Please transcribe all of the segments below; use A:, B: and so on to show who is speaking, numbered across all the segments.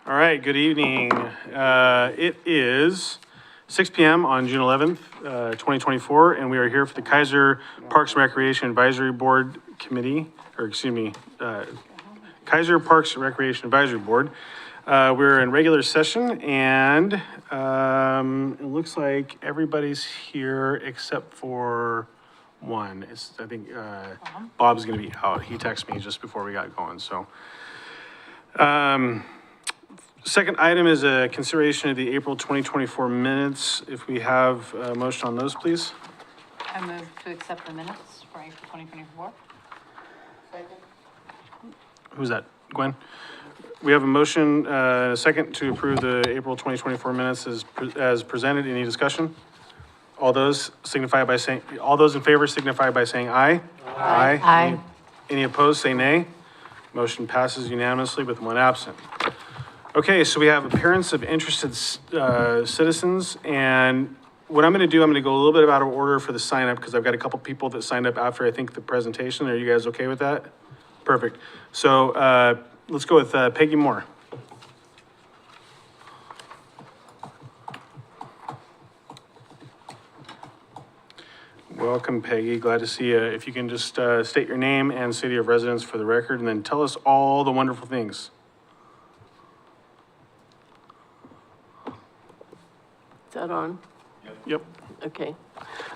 A: All right, good evening. It is 6 p.m. on June 11th, 2024, and we are here for the Keizer Parks and Recreation Advisory Board Committee, Keizer Parks and Recreation Advisory Board. We're in regular session, and it looks like everybody's here except for one. I think Bob's going to be out. He texted me just before we got going, so. Second item is a consideration of the April 2024 minutes. If we have a motion on those, please.
B: I move to accept the minutes for April 2024.
A: Who's that? Gwen? We have a motion, a second to approve the April 2024 minutes as presented. Any discussion? All those in favor signify by saying aye. Aye.
B: Aye.
A: Any opposed, say nay. Motion passes unanimously with one absent. Okay, so we have appearance of interested citizens, and what I'm going to do, I'm going to go a little bit out of order for the sign up because I've got a couple people that signed up after I think the presentation. Are you guys okay with that? Perfect. So let's go with Peggy Moore. Welcome, Peggy. Glad to see you. If you can just state your name and city of residence for the record, and then tell us all the wonderful things.
C: Is that on?
A: Yep.
C: Okay.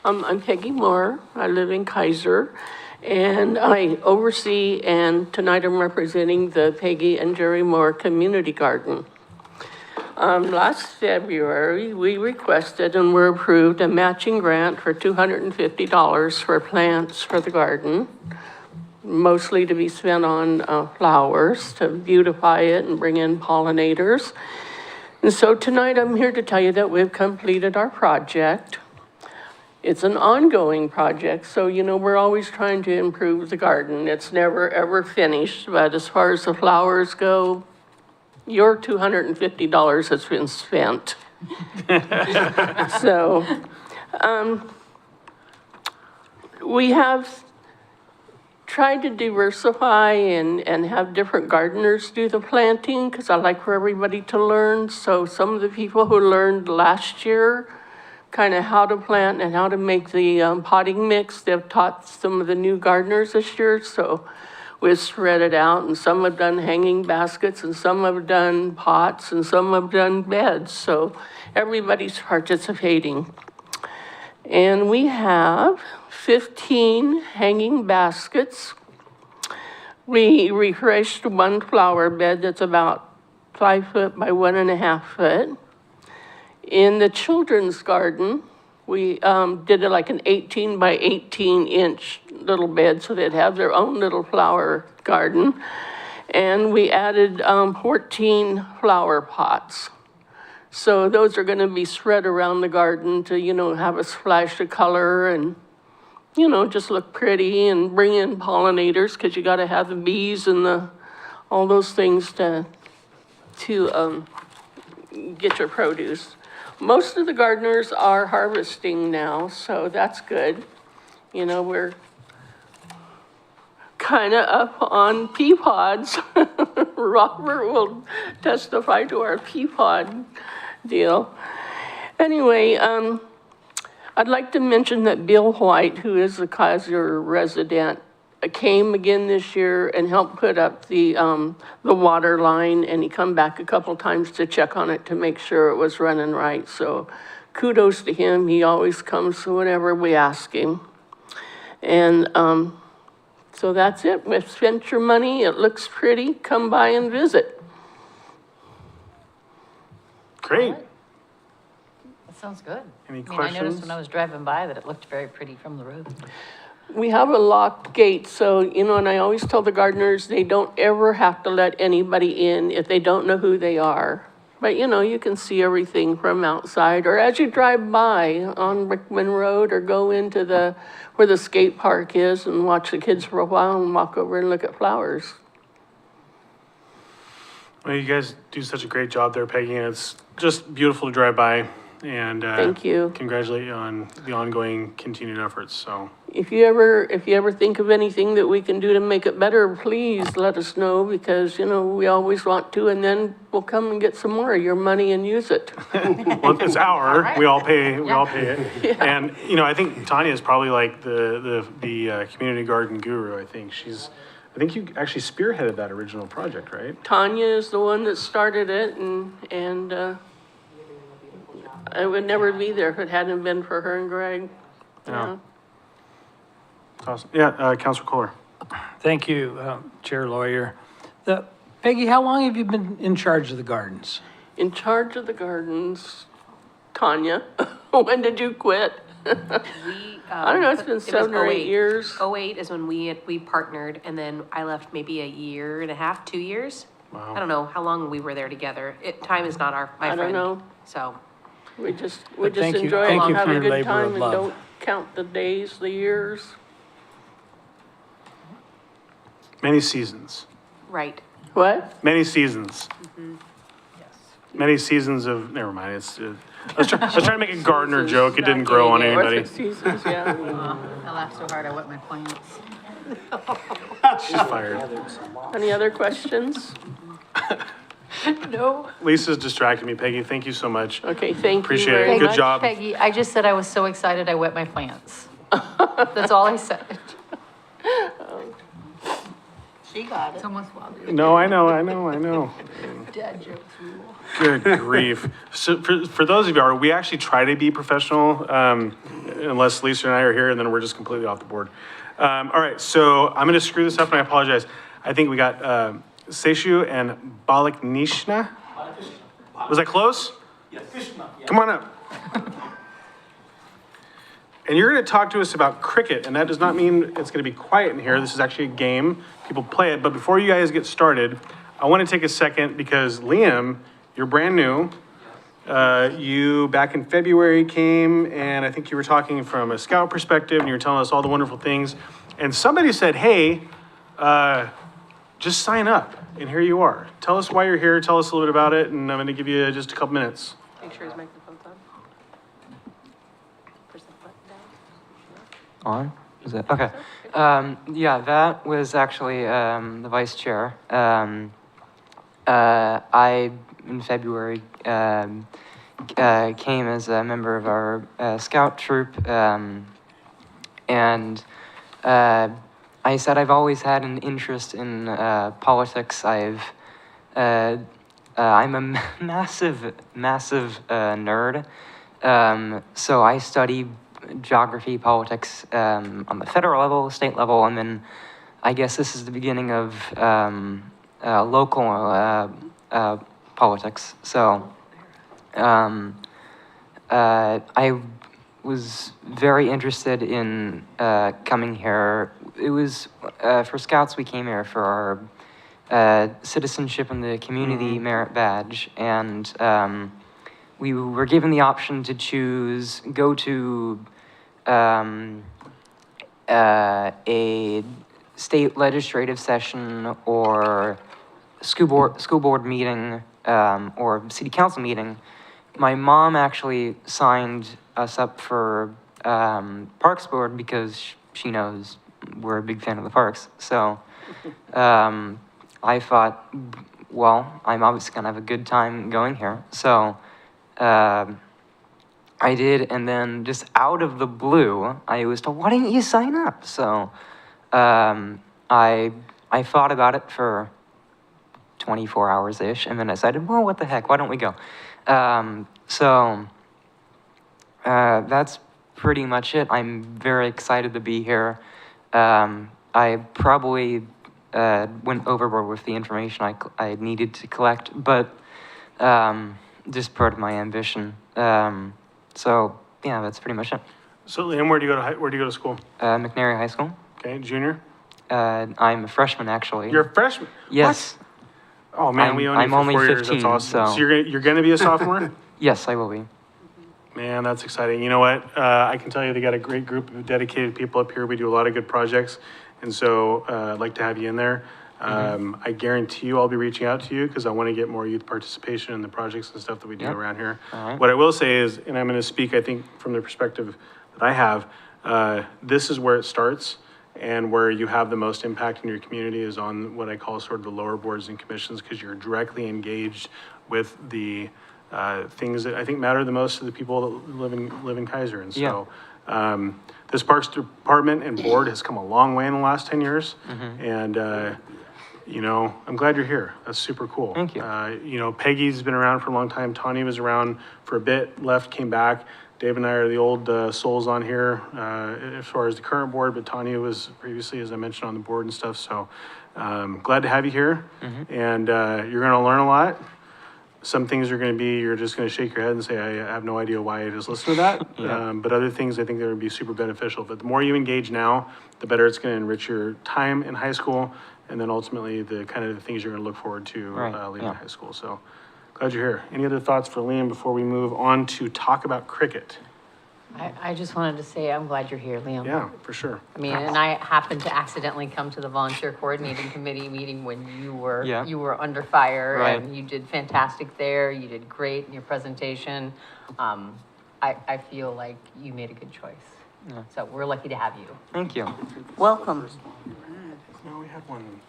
C: I'm Peggy Moore. I live in Keizer, and I oversee, and tonight I'm representing the Peggy and Jerry Moore Community Garden. Last February, we requested and were approved a matching grant for $250 for plants for the garden, mostly to be spent on flowers to beautify it and bring in pollinators. And so tonight I'm here to tell you that we've completed our project. It's an ongoing project, so we're always trying to improve the garden. It's never ever finished, but as far as the flowers go, your $250 has been spent. So we have tried to diversify and have different gardeners do the planting because I like for everybody to learn. So some of the people who learned last year kind of how to plant and how to make the potting mix, they've taught some of the new gardeners this year. So we've spread it out, and some have done hanging baskets, and some have done pots, and some have done beds. So everybody's participating. And we have 15 hanging baskets. We refreshed one flower bed that's about 5 foot by 1.5 foot. In the children's garden, we did it like an 18 by 18 inch little bed so they'd have their own little flower garden. And we added 14 flower pots. So those are going to be spread around the garden to, have a splash of color and, just look pretty and bring in pollinators because you got to have the bees and all those things to get your produce. Most of the gardeners are harvesting now, so that's good. We're kind of up on pea pods. Robert will testify to our pea pod deal. Anyway, I'd like to mention that Bill White, who is a Keizer resident, came again this year and helped put up the water line, and he come back a couple times to check on it to make sure it was running right. So kudos to him. He always comes whenever we ask him. And so that's it. We've spent your money. It looks pretty. Come by and visit.
A: Great.
B: That sounds good.
A: Any
B: I
A: questions?
B: noticed when I was driving by that it looked very pretty from the road.
C: We have a locked gate, so, and I always tell the gardeners, they don't ever have to let anybody in if they don't know who they are. But, you can see everything from outside, or as you drive by on Rickman Road, or go into where the skate park is and watch the kids for a while and walk over and look at flowers.
A: Well, you guys do such a great job there, Peggy, and it's just beautiful to drive by. And
C: Thank you.
A: congratulate you on the ongoing continued efforts. So
C: If you ever think of anything that we can do to make it better, please let us know, because, you know, we always want to, and then we'll come and get some more of your money and use it.
A: well, it's our, we all pay it. And, you know, I think Tanya is probably like the community garden guru. I think you actually spearheaded that original project, right?
C: Tanya is the one that started it, and I would never be there if it hadn't been for her and Greg.
A: Yeah. That's awesome. Yeah, Councilor Kohler.
D: Thank you, Chair Lawyer. Peggy, how long have you been in charge of the gardens?
C: In charge of the gardens, Tanya. When did you quit? I don't know, it's been 7 or 8 years.
E: 08 is when we partnered, and then I left maybe a year and a half, 2 years.
A: Wow.
E: I don't know how long we were there together. Time is not my
C: I
E: friend.
C: don't know.
E: So,
C: We just
D: thank you-
C: enjoy it
D: thank
C: and
D: you
C: have
D: for
C: a
D: your
C: good
D: labor
C: time
D: of
C: and
D: love.
C: don't count the days, the years.
A: Many seasons.
E: right.
C: What?
A: Many seasons. Many seasons of, never mind, it's, I was trying to make a gardener joke, it didn't grow on anybody.
C: Orchard seasons, yeah.
B: I laughed so hard I wet my plants.
A: She's fired.
C: Any other questions?
E: No.
A: Lisa's distracting me, Peggy, thank you so much.
C: Okay, thank you
A: Appreciate
C: very
A: it. Good
C: much.
A: job.
B: Peggy, I just said I was so excited I wet my plants. That's all I said.
C: She got
B: It's almost wild.
A: No, I know.
B: Dad jokes rule.
A: Good grief. So for those of you, we actually try to be professional, unless Lisa and I are here, and then we're just completely off the board. All right, so I'm gonna screw this up and I apologize. I think we got Seishu and Balaknishna. Was that close? Yes. Come on up. And you're gonna talk to us about cricket, and that does not mean it's gonna be quiet in here. This is actually a game. People play it, but before you guys get started, I wanna take a second because Liam, you're brand new. You, back in February, came, and I think you were talking from a scout perspective, and you were telling us all the wonderful things. And somebody said, hey, just sign up, and here you are. Tell us why you're here, tell us a little bit about it, and I'm gonna give you just a couple minutes.
E: Make sure his microphone's on. Push the button down.
F: On? Is it? Okay. Yeah, that was actually the vice chair. I, in February, came as a member of our scout troop, and I said I've always had an interest in politics. I'm a massive nerd, so I study geography, politics on the federal level, state level, and then I guess this is the beginning of local politics. So I was very interested in coming here. It was for Scouts, we came here for our citizenship in the community merit badge, and we were given the option to choose go to a state legislative session or school board meeting or city council meeting. My mom actually signed us up for Parks Board because she knows we're a big fan of the parks. So I thought, well, I'm obviously gonna have a good time going here. So I did, and then just out of the blue, I was told, why didn't you sign up? So I thought about it for 24 hours-ish, and then I decided, well, what the heck, why don't we go? So that's pretty much it. I'm very excited to be here. I probably went overboard with the information I needed to collect, but just part of my ambition. So yeah, that's pretty much it.
A: So Liam, where do you go to school?
F: McNary High School.
A: Okay, junior?
F: I'm a freshman, actually.
A: You're a freshman?
F: Yes.
A: What? Oh man,
F: I'm-
A: we own you
F: I'm
A: for
F: only
A: 4 years,
F: 15,
A: that's awesome.
F: so-
A: So you're gonna be a sophomore?
F: Yes, I will be.
A: Man, that's exciting. You know what? I can tell you they got a great group of dedicated people up here. We do a lot of good projects. And so I'd like to have you in there. I guarantee you I'll be reaching out to you because I want to get more youth participation in the projects and stuff that we do
F: Yep.
A: around here.
F: All right.
A: What I will say is, and I'm going to speak, I think, from the perspective that I have, this is where it starts and where you have the most impact in your community is on what I call sort of the lower boards and commissions because you're directly engaged with the things that I think matter the most to the people that live in Keizer. And so this Parks Department and board has come a long way in the last 10 years. And, you know, I'm glad you're here. That's super cool.
F: Thank you.
A: You know, Peggy's been around for a long time. Tanya was around for a bit, left, came back. Dave and I are the old souls on here as far as the current board, but Tanya was previously, as I mentioned, on the board and stuff. So glad to have you here. And you're going to learn a lot. Some things are going to be, you're just going to shake your head and say, I have no idea why I just listened to that. But other things I think that would be super beneficial. But the more you engage now, the better it's going to enrich your time in high school. And then ultimately the kind of the things you're going to look forward to
F: Right,
A: leaving
F: yeah.
A: high school. So glad you're here. Any other thoughts for Liam before we move on to talk about cricket?
B: I just wanted to say, I'm glad you're here, Liam.
A: Yeah, for sure.
B: I mean, and I happened to accidentally come to the volunteer coordinating committee meeting when you
F: Yeah.
B: were under fire.
F: Right.
B: And you did fantastic there. You did great in your presentation. I feel like you made a good choice. So we're lucky to have you.
F: Thank you.
C: Welcome.
A: No, we had one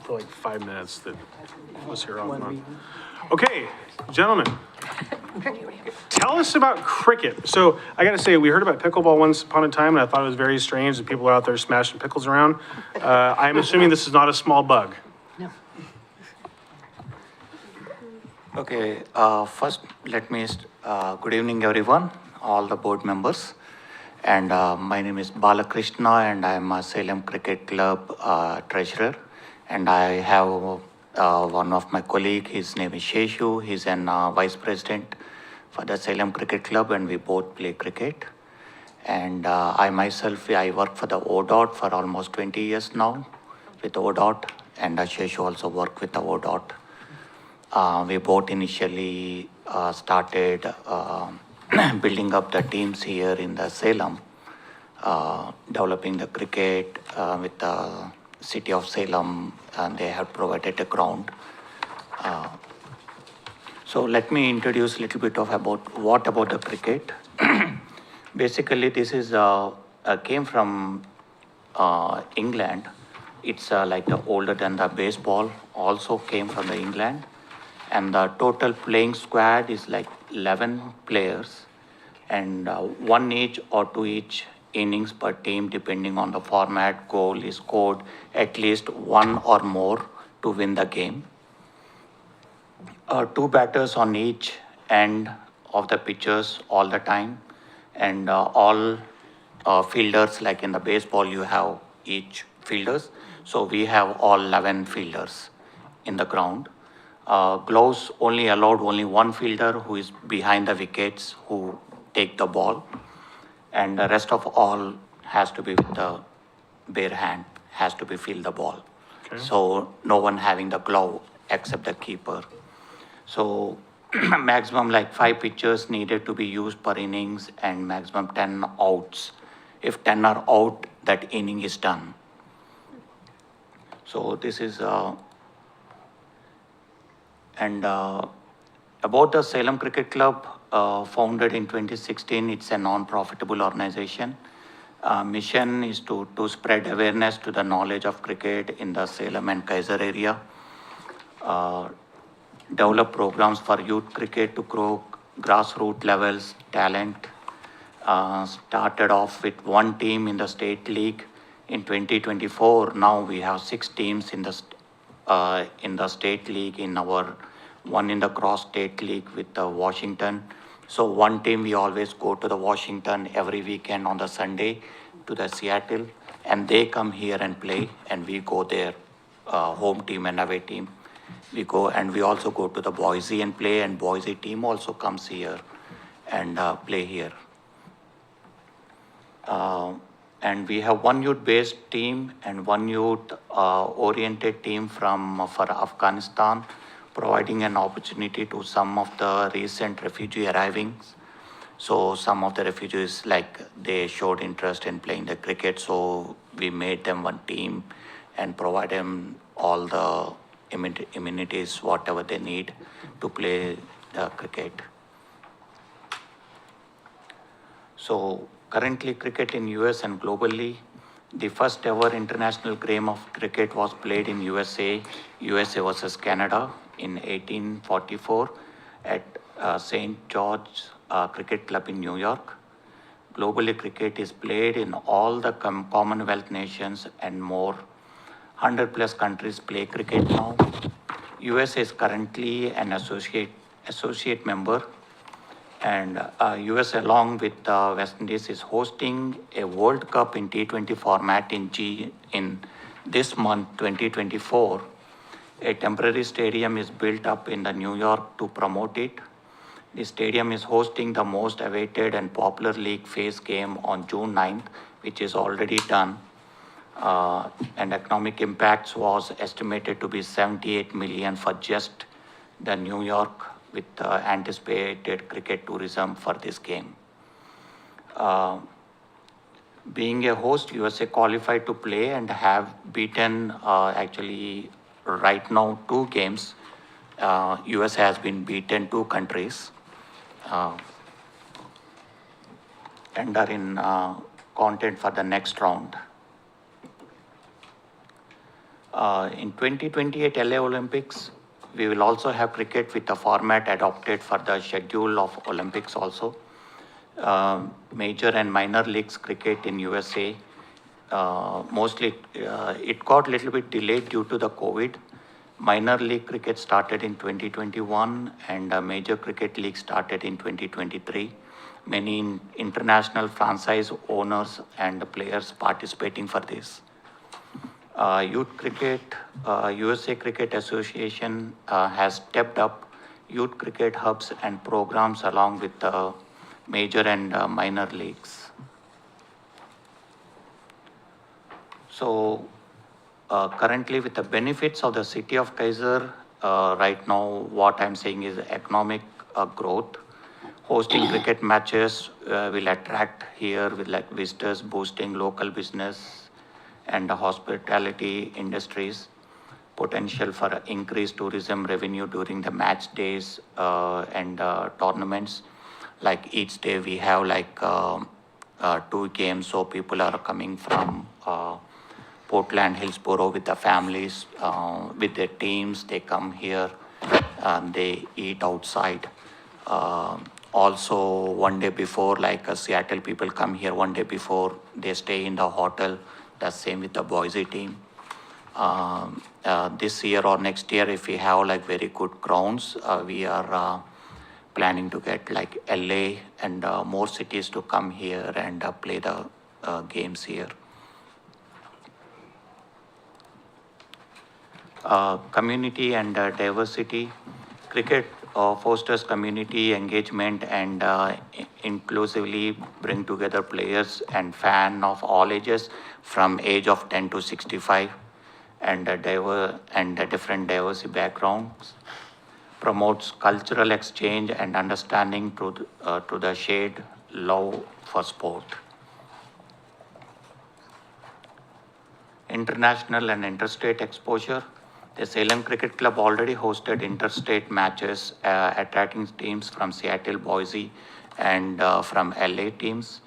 A: for like 5 minutes that was here all month. Okay, gentlemen, tell us about cricket. So I gotta say, we heard about pickleball once upon a time, and I thought it was very strange that people are out there smashing pickles around. I'm assuming this is not a small bug.
G: Okay, first, good evening, everyone, all the board members. And my name is Balakrishna, and I'm a Salem Cricket Club treasurer. And I have one of my colleague, his name is Sheshu. He's an vice president for the Salem Cricket Club, and we both play cricket. And I myself, I work for the ODOT for almost 20 years now with ODOT, and Sheshu also worked with the ODOT. We both initially started building up the teams here in the Salem, developing the cricket with the city of Salem, and they have provided a ground. So let me introduce a little bit of what about the cricket. Basically, this is came from England. It's like older than the baseball. Also came from the England. And the total playing squad is like 11 players, and one each or two each innings per team, depending on the format. Goal is scored at least one or more to win the game. Two batters on each end of the pitches all the time, and all fielders, like in the baseball, you have each fielders. So we have all 11 fielders in the ground. Gloves only allowed only one fielder who is behind the wickets who take the ball, and the rest of all has to be with the bare hand, has to be field the ball.
A: Okay.
G: So no one having the glove except the keeper. So maximum like 5 pitches needed to be used per innings, and maximum 10 outs. If 10 are out, that inning is done. So this is and about the Salem Cricket Club, founded in 2016, it's a non-profitable organization. Mission is to spread awareness to the knowledge of cricket in the Salem and Keizer area. Develop programs for youth cricket to grow grassroots levels talent. Started off with one team in the state league in 2024. Now we have 6 teams in the state league, one in the cross state league with Washington. So one team, we always go to the Washington every weekend on the Sunday to the Seattle, and they come here and play, and we go there, home team and away team. We go, and we also go to the Boise and play, and Boise team also comes here and play here. And we have one youth-based team and one youth-oriented team for Afghanistan, providing an opportunity to some of the recent refugee arrivings. So some of the refugees, like, they showed interest in playing the cricket, so we made them one team and provide them all the amenities, whatever they need to play cricket. So currently cricket in US and globally, the first ever international game of cricket was played in USA versus Canada in 1844 at St. George's Cricket Club in New York. Globally, cricket is played in all the Commonwealth nations and more. 100 plus countries play cricket now. US is currently an associate member, and US along with West Indies is hosting a World Cup in T20 format in this month 2024. A temporary stadium is built up in the New York to promote it. The stadium is hosting the most awaited and popular league phase game on June 9th, which is already done. And economic impacts was estimated to be 78 million for just the New York, with anticipated cricket tourism for this game. Being a host, USA qualified to play and have beaten actually right now 2 games. US has been beaten 2 countries and are in content for the next round. In 2028 LA Olympics, we will also have cricket with a format adopted for the schedule of Olympics also. Major and minor leagues cricket in USA, mostly it got a little bit delayed due to the COVID. Minor league cricket started in 2021 and major cricket league started in 2023. Many international franchise owners and players participating for this. Youth cricket, USA Cricket Association has stepped up youth cricket hubs and programs along with the major and minor leagues. So currently with the benefits of the city of Keizer, right now what I'm saying is economic growth. Hosting cricket matches will attract here with like visitors, boosting local business and the hospitality industries. Potential for increased tourism revenue during the match days and tournaments. Like each day we have like 2 games, so people are coming from Portland, Hillsborough with the families, with their teams. They come here and they eat outside. Also one day before, like Seattle people come here one day before, they stay in the hotel. That's same with the Boise team. This year or next year, if we have like very good grounds, we are planning to get like LA and more cities to come here and play the games here. Community and diversity. Cricket fosters community engagement and inclusively bring together players and fans of all ages from age of 10 to 65 and different diversity backgrounds. Promotes cultural exchange and understanding to the shared love for sport. International and interstate exposure. The Salem Cricket Club already hosted interstate matches, attracting teams from Seattle, Boise, and from LA teams.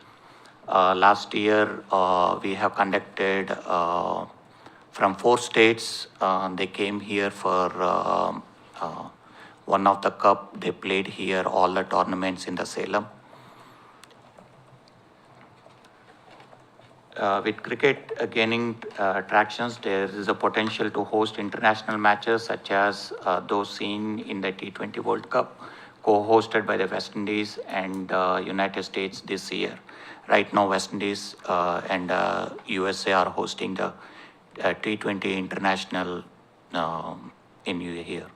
G: Last year, we have conducted from 4 states. They came here for one of the cup. They played here all the tournaments in the Salem. With cricket gaining attractions, there is a potential to host international matches such as those seen in the T20 World Cup, co-hosted by the West Indies and United States this year. Right now, West Indies and USA are hosting the T20 International in here.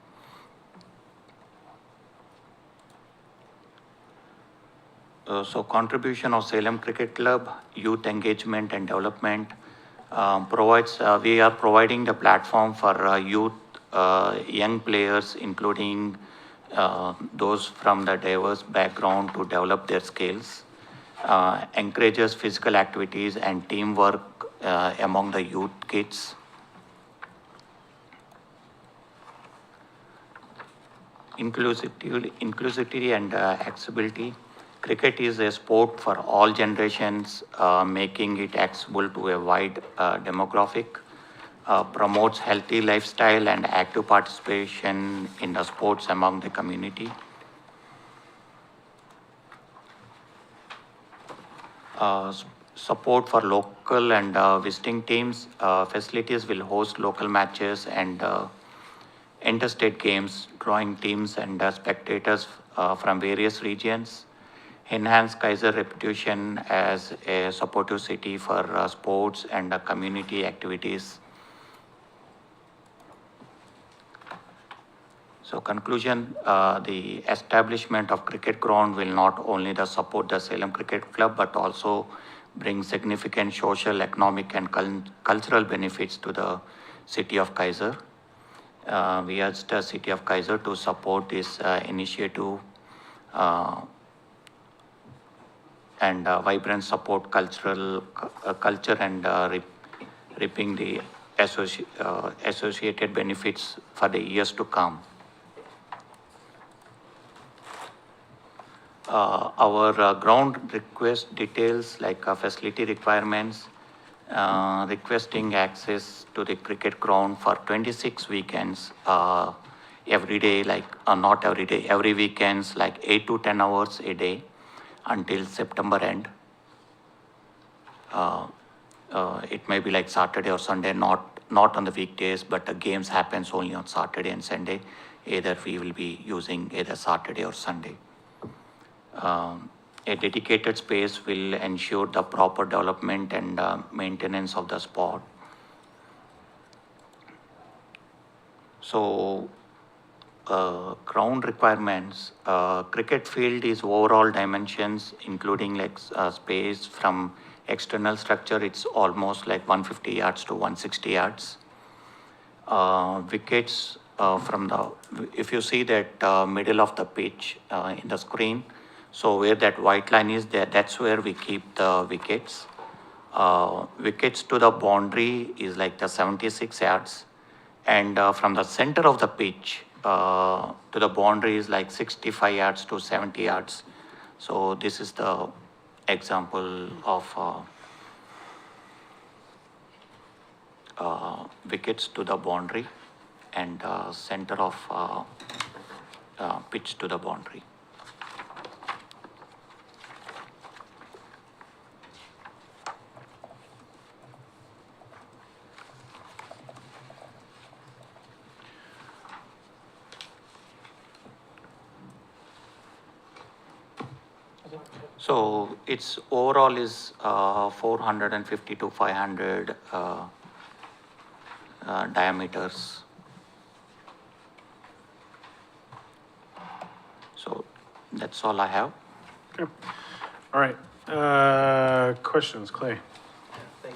G: So contribution of Salem Cricket Club, youth engagement and development provides, we are providing the platform for youth, young players, including those from the diverse background to develop their skills, encourages physical activities and teamwork among the youth kids. inclusivity and accessibility. Cricket is a sport for all generations, making it accessible to a wide demographic. Promotes healthy lifestyle and active participation in the sports among the community. Support for local and visiting teams. Facilities will host local matches and interstate games, drawing teams and spectators from various regions. Enhance Keizer reputation as a supportive city for sports and community activities. So conclusion, the establishment of cricket ground will not only support the Salem Cricket Club, but also bring significant social, economic and cultural benefits to the city of Keizer. We urge the city of Keizer to support this initiative and vibrant support culture and reaping the associated benefits for the years to come. Our ground request details like facility requirements, requesting access to the cricket ground for 26 weekends, every day, like not every day, every weekends, like 8 to 10 hours a day until September end. It may be like Saturday or Sunday, not on the weekdays, but the games happens only on Saturday and Sunday. Either we will be using either Saturday or Sunday. A dedicated space will ensure the proper development and maintenance of the sport. So, ground requirements, cricket field is overall dimensions, including like space from external structure, it's almost like 150 yards to 160 yards. Wickets from the, if you see that middle of the pitch in the screen, so where that white line is there, that's where we keep the wickets. Wickets to the boundary is like the 76 yards. And from the center of the pitch to the boundary is like 65 yards to 70 yards. So this is the example of wickets to the boundary and center of pitch to the boundary. So its overall is 450 to 500 diameters. So that's all I have.
A: Okay. All right. Questions, Clay?
H: Thank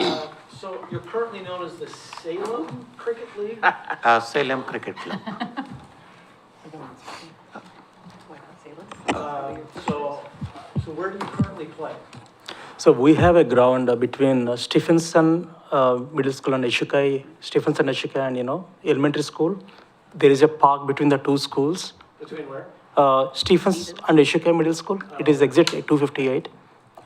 H: you. So you're currently known as the Salem Cricket League?
G: Salem Cricket Club.
H: So where do you currently play?
I: So we have a ground between Stephenson Middle School and Stephenson Eshukai and, elementary school. There is a park between the two schools.
H: Between where?
I: Stephens and Eshukai Middle School. It is exactly 258.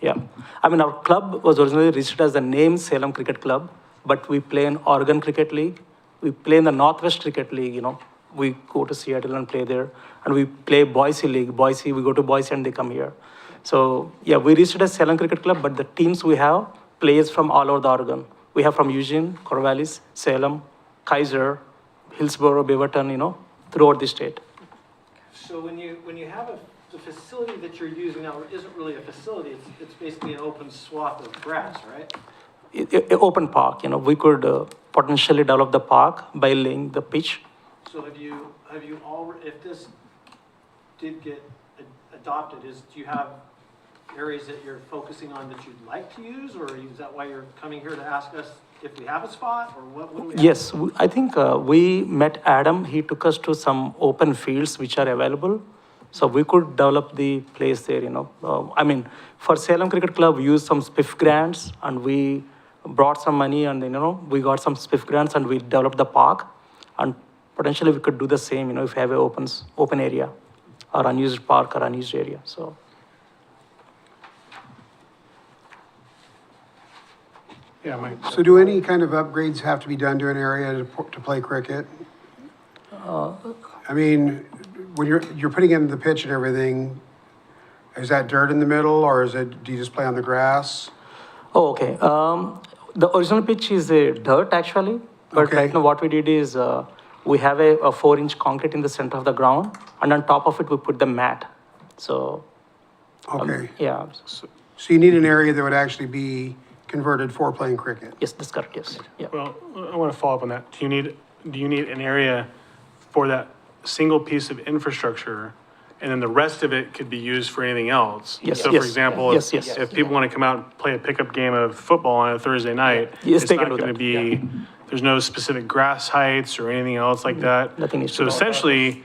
I: Yeah. I mean, our club was originally registered as the name Salem Cricket Club, but we play in Oregon Cricket League. We play in the Northwest Cricket League, We go to Seattle and play there. And we play Boise League. Boise, we go to Boise and they come here. So, yeah, we registered as Salem Cricket Club, but the teams we have, players from all over the Oregon. We have from Eugene, Corvallis, Salem, Keizer, Hillsborough, Beaverton, throughout the state.
H: So when you have the facility that you're using now isn't really a facility, it's basically an open swath of grass, right?
I: Open park, we could potentially develop the park by laying the pitch.
H: So have you already, if this did get adopted, do you have areas that you're focusing on that you'd like to use, or is that why you're coming here to ask us if we have a spot, or what do we have?
I: Yes, I think we met Adam. He took us to some open fields which are available. So we could develop the place there, for Salem Cricket Club, we used some SPIF grants and we brought some money and, we got some SPIF grants and we developed the park and potentially we could do the same, if you have a open area or unused park or unused area, so.
A: Yeah, Mike.
J: So do any kind of upgrades have to be done to an area to play cricket? I mean, when you're putting in the pitch and everything, is that dirt in the middle, or do you just play on the grass?
I: Oh, okay. The original pitch is dirt actually, but
J: Okay.
I: right now what we did is we have a 4-inch concrete in the center of the ground, and on top of it we put the mat. So
J: Okay,
I: yeah,
J: so you need an area that would actually be converted for playing cricket?
I: yes, that's correct. Yes, yeah.
A: Well, I want to follow up on that. Do you need an area for that single piece of infrastructure, and then the rest of it could be used for anything else?
I: Yes,
A: So
I: yes,
A: for example,
I: yes, yes.
A: if people want to come out and play a pickup game of football on a Thursday night,
I: Yes,
A: it's
I: they can
A: not
I: do
A: going to
I: that,
A: be, there's no specific grass heights or anything else like that?
I: Nothing is
A: So
I: to-
A: essentially,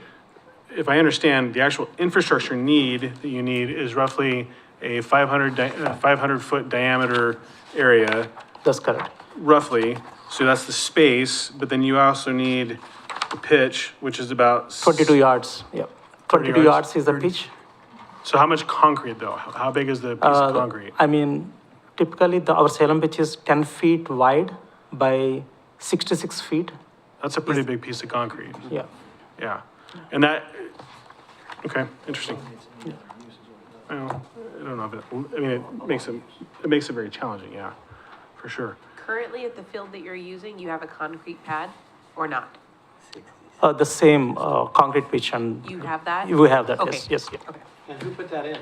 A: if I understand, the actual infrastructure need that you need is roughly a 500-foot diameter area,
I: That's correct.
A: roughly. So that's the space, but then you also need the pitch, which is about.
I: 22 yards. Yeah, 22
A: yards?
I: yards is the pitch.
A: So how much concrete though? How big is the piece of concrete?
I: I mean, typically our Salem pitch is 10 feet wide by 66 feet.
A: That's a pretty big piece of concrete.
I: Yeah.
A: Yeah. And that, okay, interesting. Well, I don't know if I mean, it makes it very challenging, yeah, for sure.
E: Currently at the field that you're using, you have a concrete pad or not?
I: The same concrete pitch, and
E: You have that?
I: we have that.
E: Okay.
I: Yes, yes, yeah.
E: Okay.
H: And who put that in?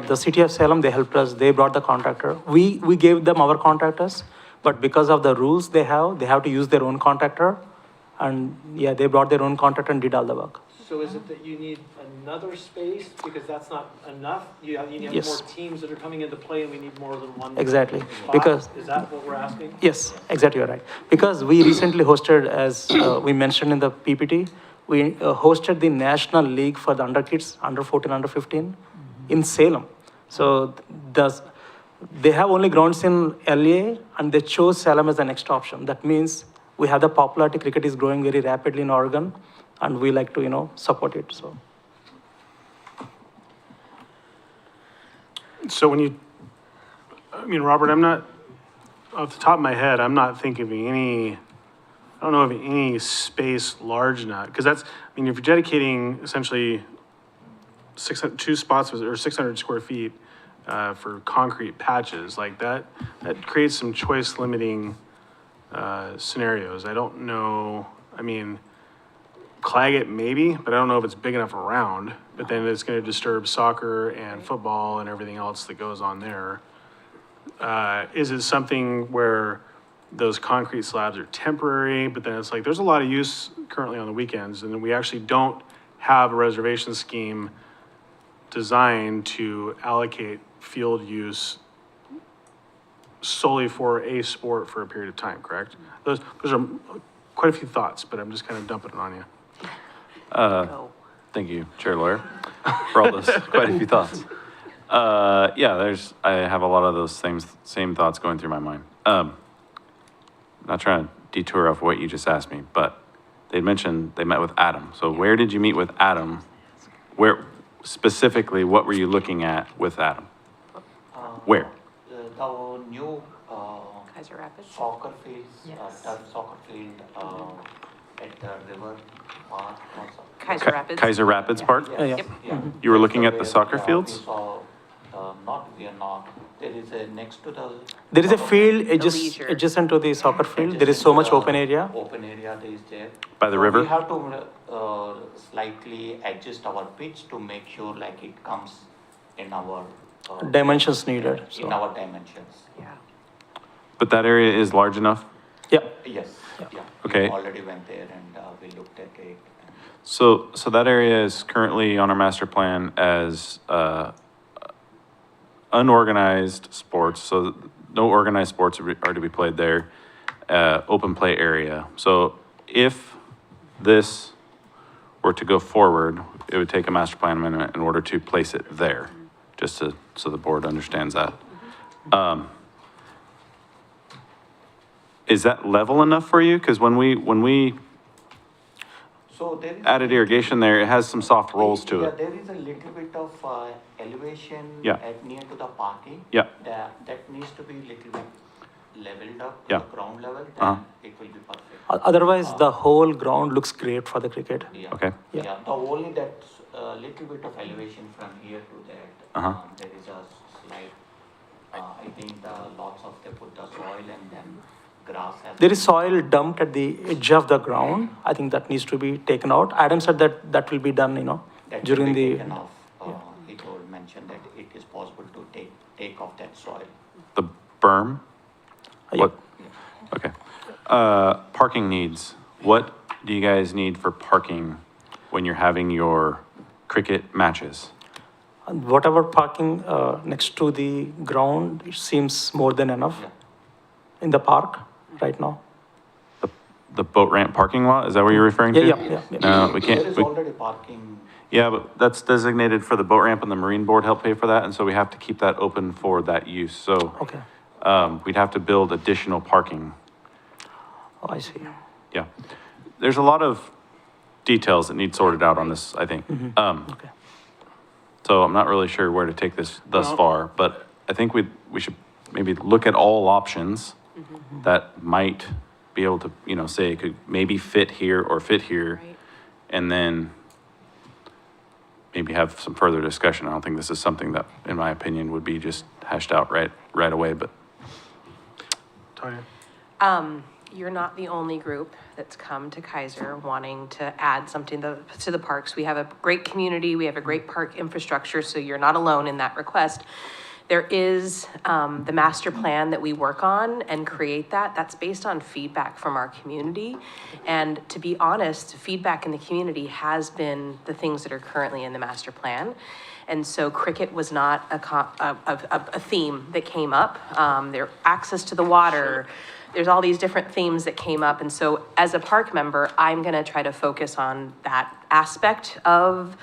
I: The city of Salem, they helped us. They brought the contractor. We gave them our contractors, but because of the rules they have to use their own contractor. And yeah, they brought their own contractor and did all the work.
H: So is it that you need another space because that's not enough? You need
I: Yes.
H: more teams that are coming into play and we need more than one?
I: Exactly,
H: spot?
I: because-
H: Is that what we're asking?
I: Yes, exactly, you're right. Because we recently hosted, as we mentioned in the PPT, we hosted the National League for the under kids, under 14, under 15 in Salem. So they have only grounds in LA and they chose Salem as the next option. That means we have the popularity, cricket is growing very rapidly in Oregon and we like to, support it, so.
A: So Robert, I'm not, off the top of my head, I'm not thinking of I don't know of any space large enough, because if you're dedicating essentially 2 spots or 600 square feet for concrete patches, like that creates some choice limiting scenarios. I don't know, Claggett maybe, but I don't know if it's big enough around, but then it's gonna disturb soccer and football and everything else that goes on there. Is it something where those concrete slabs are temporary, but then it's like, there's a lot of use currently on the weekends, and we actually don't have a reservation scheme designed to allocate field use solely for a sport for a period of time, correct? Those are quite a few thoughts, but I'm just kind of dumping it on you.
K: Thank you, Chair Lawyer, for all those, quite a few thoughts. I have a lot of those same thoughts going through my mind. Not trying to detour off what you just asked me, but they mentioned they met with Adam. So where did you meet with Adam? Where, specifically, what were you looking at with Adam? Where?
G: The new
E: Keizer Rapids?
G: soccer fields,
B: Yes.
G: turf soccer field at the river park also.
E: Keizer Rapids?
K: Keizer Rapids Park?
I: Yeah.
E: Yep.
G: Yeah.
K: You were looking at the
G: Where,
K: soccer
G: we
K: fields?
G: saw, there is a next to the.
I: There is a field
E: leisure.
I: adjacent to the soccer field. There is so much open area.
G: Open area that is there.
K: By the
G: So
K: river?
G: We have to slightly adjust our pitch to make sure like it comes in our.
I: Dimensions needed,
G: In
I: so.
G: our dimensions.
E: Yeah.
K: But that area is large enough?
I: Yeah,
G: Yes, yeah.
K: Okay.
G: We already went there and we looked at it.
K: So that area is currently on our master plan as unorganized sports, so no organized sports are to be played there, open play area. So if this were to go forward, it would take a master plan amendment in order to place it there, so the board understands that. Is that level enough for you? Because when we
G: So there is.
K: added irrigation there, it has some soft rolls to
G: Yeah,
K: it.
G: there is a little bit of elevation
K: Yeah.
G: at near to the parking.
K: Yeah.
G: That needs to be little bit leveled up to
K: Yeah.
G: the ground level,
K: Uh-huh.
G: then it will be perfect.
I: Otherwise, the whole ground looks great for the cricket.
G: Yeah.
K: Okay.
I: Yeah.
G: Yeah, the only that little bit of elevation from here to that,
K: Uh-huh.
G: there is a slight, I think the lots of, they put the soil and then grass has.
I: There is soil dumped at the edge of the ground. I think that needs to be taken out. Adam said that that will be done,
G: That will
I: during
G: be
I: the.
G: taken off. He mentioned that it is possible to take off that soil.
K: The berm?
I: Yeah.
K: What? Okay. Parking needs. What do you guys need for parking when you're having your cricket matches?
I: And whatever parking next to the ground, it seems more than enough
G: Yeah.
I: in the park right now.
K: The boat ramp parking lot, is that what you're referring to?
I: Yeah, yeah, yeah.
K: No, we
G: There
K: can't,
G: is
K: we-
G: already parking.
K: yeah, but that's designated for the boat ramp and the marine board help pay for that, and so we have to keep that open for that use, so,
I: Okay.
K: we'd have to build additional parking.
I: Oh, I see.
K: Yeah. There's a lot of details that need sorted out on this, I think.
I: Okay.
K: So I'm not really sure where to take this thus
A: Well-
K: far, but I think we should maybe look at all options that might be able to, say it could maybe fit here or fit here.
E: Right.
K: And then maybe have some further discussion. I don't think this is something that, in my opinion, would be just hashed out right away, but
A: Tanya?
E: You're not the only group that's come to Keizer wanting to add something to the parks. We have a great community, we have a great park infrastructure, so you're not alone in that request. There is the master plan that we work on and create that's based on feedback from our community. And to be honest, feedback in the community has been the things that are currently in the master plan. And so cricket was not a theme that came up. There, access to the water, there's all these different themes that came up. And so as a park member, I'm gonna try to focus on that aspect of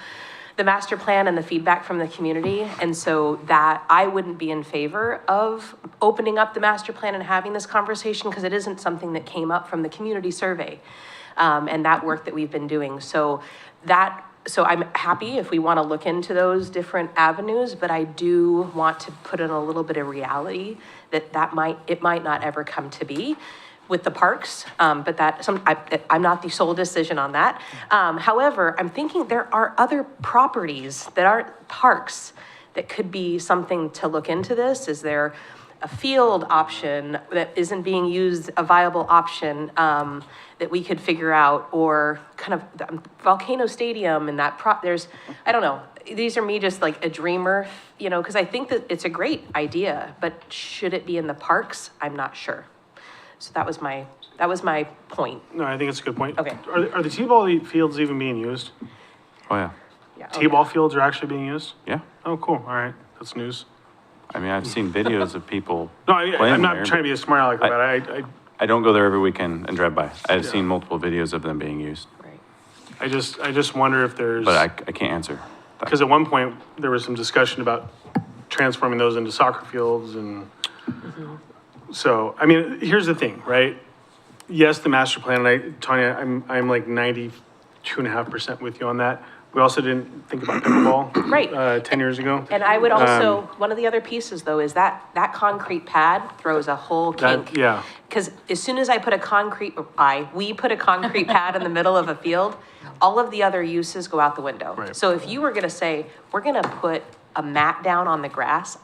E: the master plan and the feedback from the community. And so that I wouldn't be in favor of opening up the master plan and having this conversation because it isn't something that came up from the community survey and that work that we've been doing. So I'm happy if we want to look into those different avenues, but I do want to put in a little bit of reality that it might not ever come to be with the parks, but I'm not the sole decision on that. However, I'm thinking there are other properties that aren't parks that could be something to look into this. Is there a field option that isn't being used, a viable option that we could figure out, or kind of the Volcano Stadium and I don't know. These are me just like a dreamer, because I think that it's a great idea, but should it be in the parks? I'm not sure. So that was my point.
A: No, I think it's a good point.
E: Okay.
A: Are the T-ball fields even being used?
K: oh yeah,
E: Yeah.
A: T-ball fields are actually being used?
K: yeah.
A: Oh, cool, all right, that's news.
K: I mean, I've seen videos of people
A: No,
K: playing
A: I'm not
K: there,
A: trying to be a smart aleck about it,
K: I don't go there every weekend and drive by. I've
A: Yeah.
K: seen multiple videos of them being used,
E: Right.
A: I just wonder if there's.
K: but I can't answer. that.
A: Because at one point, there was some discussion about transforming those into soccer fields and, so, I mean, here's the thing, right? Yes, the master plan, and Tanya, I'm like 92.5% with you on that. We also didn't think about pickleball.
E: Right.
A: 10 years ago.
E: And I would also, one of the other pieces though, is that concrete pad throws a whole kink.
A: Yeah.
E: Because as soon as we put a concrete pad in the middle of a field, all of the other uses go out the window.
A: Right.
E: So if you were gonna say, we're gonna put a mat down on the grass,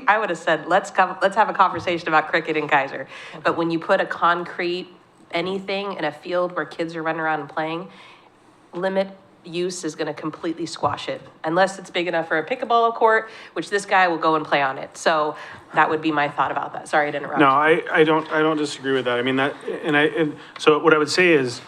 E: I would have said, let's have a conversation about cricket in Keizer. But when you put a concrete anything in a field where kids are running around and playing, limit use is gonna completely squash it. Unless it's big enough for a pickleball court, which this guy will go and play on it. So that would be my thought about that. Sorry to interrupt.
A: No, I don't disagree with that. I mean, and so what I would say is,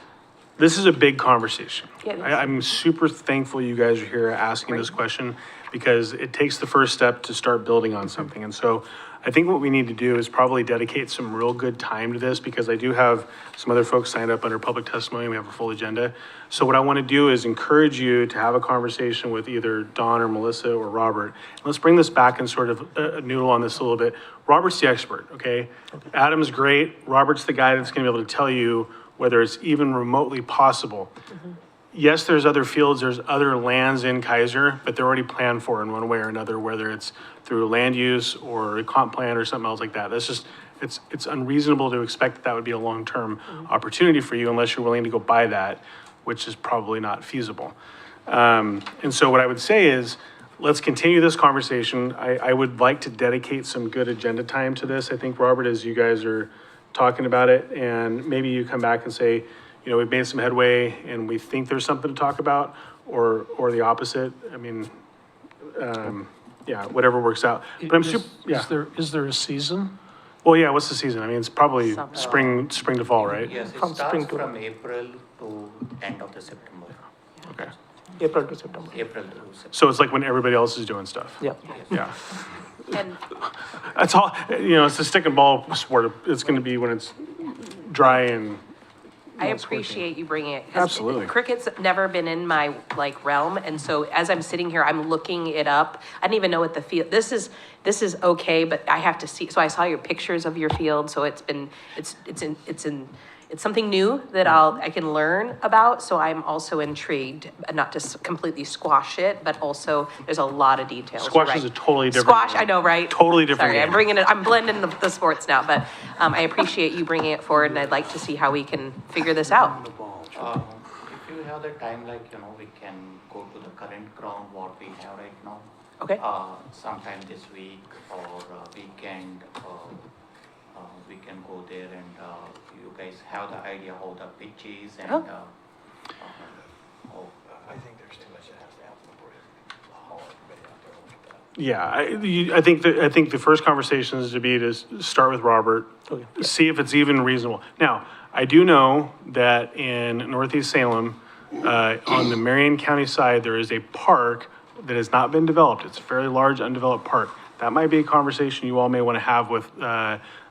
A: this is a big conversation.
E: Yeah, it is.
A: I'm super thankful you guys are here asking this question, because it takes the first step to start building on something. And so I think what we need to do is probably dedicate some real good time to this, because I do have some other folks signed up under public testimony. We have a full agenda. So what I want to do is encourage you to have a conversation with either Don or Melissa or Robert. Let's bring this back and sort of noodle on this a little bit. Robert's the expert, okay? Adam's great. Robert's the guy that's going to be able to tell you whether it's even remotely possible. yes, there's other fields, there's other lands in Keizer, but they're already planned for in one way or another, whether it's through land use or a comp plan or something else like that. That's just, it's unreasonable to expect that that would be a long-term opportunity for you unless you're willing to go buy that, which is probably not feasible. And so what I would say is, let's continue this conversation. I would like to dedicate some good agenda time to this. I think, Robert, as you guys are talking about it, and maybe you come back and say, you know, we've made some headway and we think there's something to talk about, or the opposite. I mean, yeah, whatever works out. But I'm super, yeah.
D: Is there a season?
A: Well, yeah, what's the season? I mean, it's probably
B: Summer.
A: spring to fall, right?
G: Yes, it
I: From
G: starts
I: spring to-
G: from April to end of the September,
A: Okay.
I: April to September.
G: April to September.
A: So it's like when everybody else is doing stuff.
I: Yeah.
A: Yeah.
E: And
A: That's all, you know, it's a stick and ball sport. It's gonna be when it's dry and.
E: I appreciate you bringing it. 'cause
A: Absolutely.
E: Cricket's never been in my like realm, and so as I'm sitting here, I'm looking it up. I didn't even know what the field, this is okay, but I have to see, so I saw your pictures of your field, so it's something new that I can learn about, so I'm also intrigued, not to completely squash it, but also there's a lot of details. You're
A: Squash is
E: right.
A: a totally different
E: Squash,
A: game.
E: I know, right?
A: Totally different
E: Sorry, I'm
A: game.
E: bringing it, I'm blending the sports now, but I appreciate you bringing it forward, and I'd like to see how we can figure this out.
G: If you have the time, like, you know, we can go to the current ground, what we have right now.
E: Okay.
G: Sometime this week or weekend, we can go there and you guys have the idea how the pitch is and,
E: Oh.
G: how
H: I think there's too much that has to happen before you haul everybody out there and look at that.
A: Yeah, I think the first conversation is to be to start with Robert, see if it's even reasonable. Now, I do know that in Northeast Salem, on the Marion County side, there is a park that has not been developed. It's a fairly large undeveloped park. That might be a conversation you all may want to have with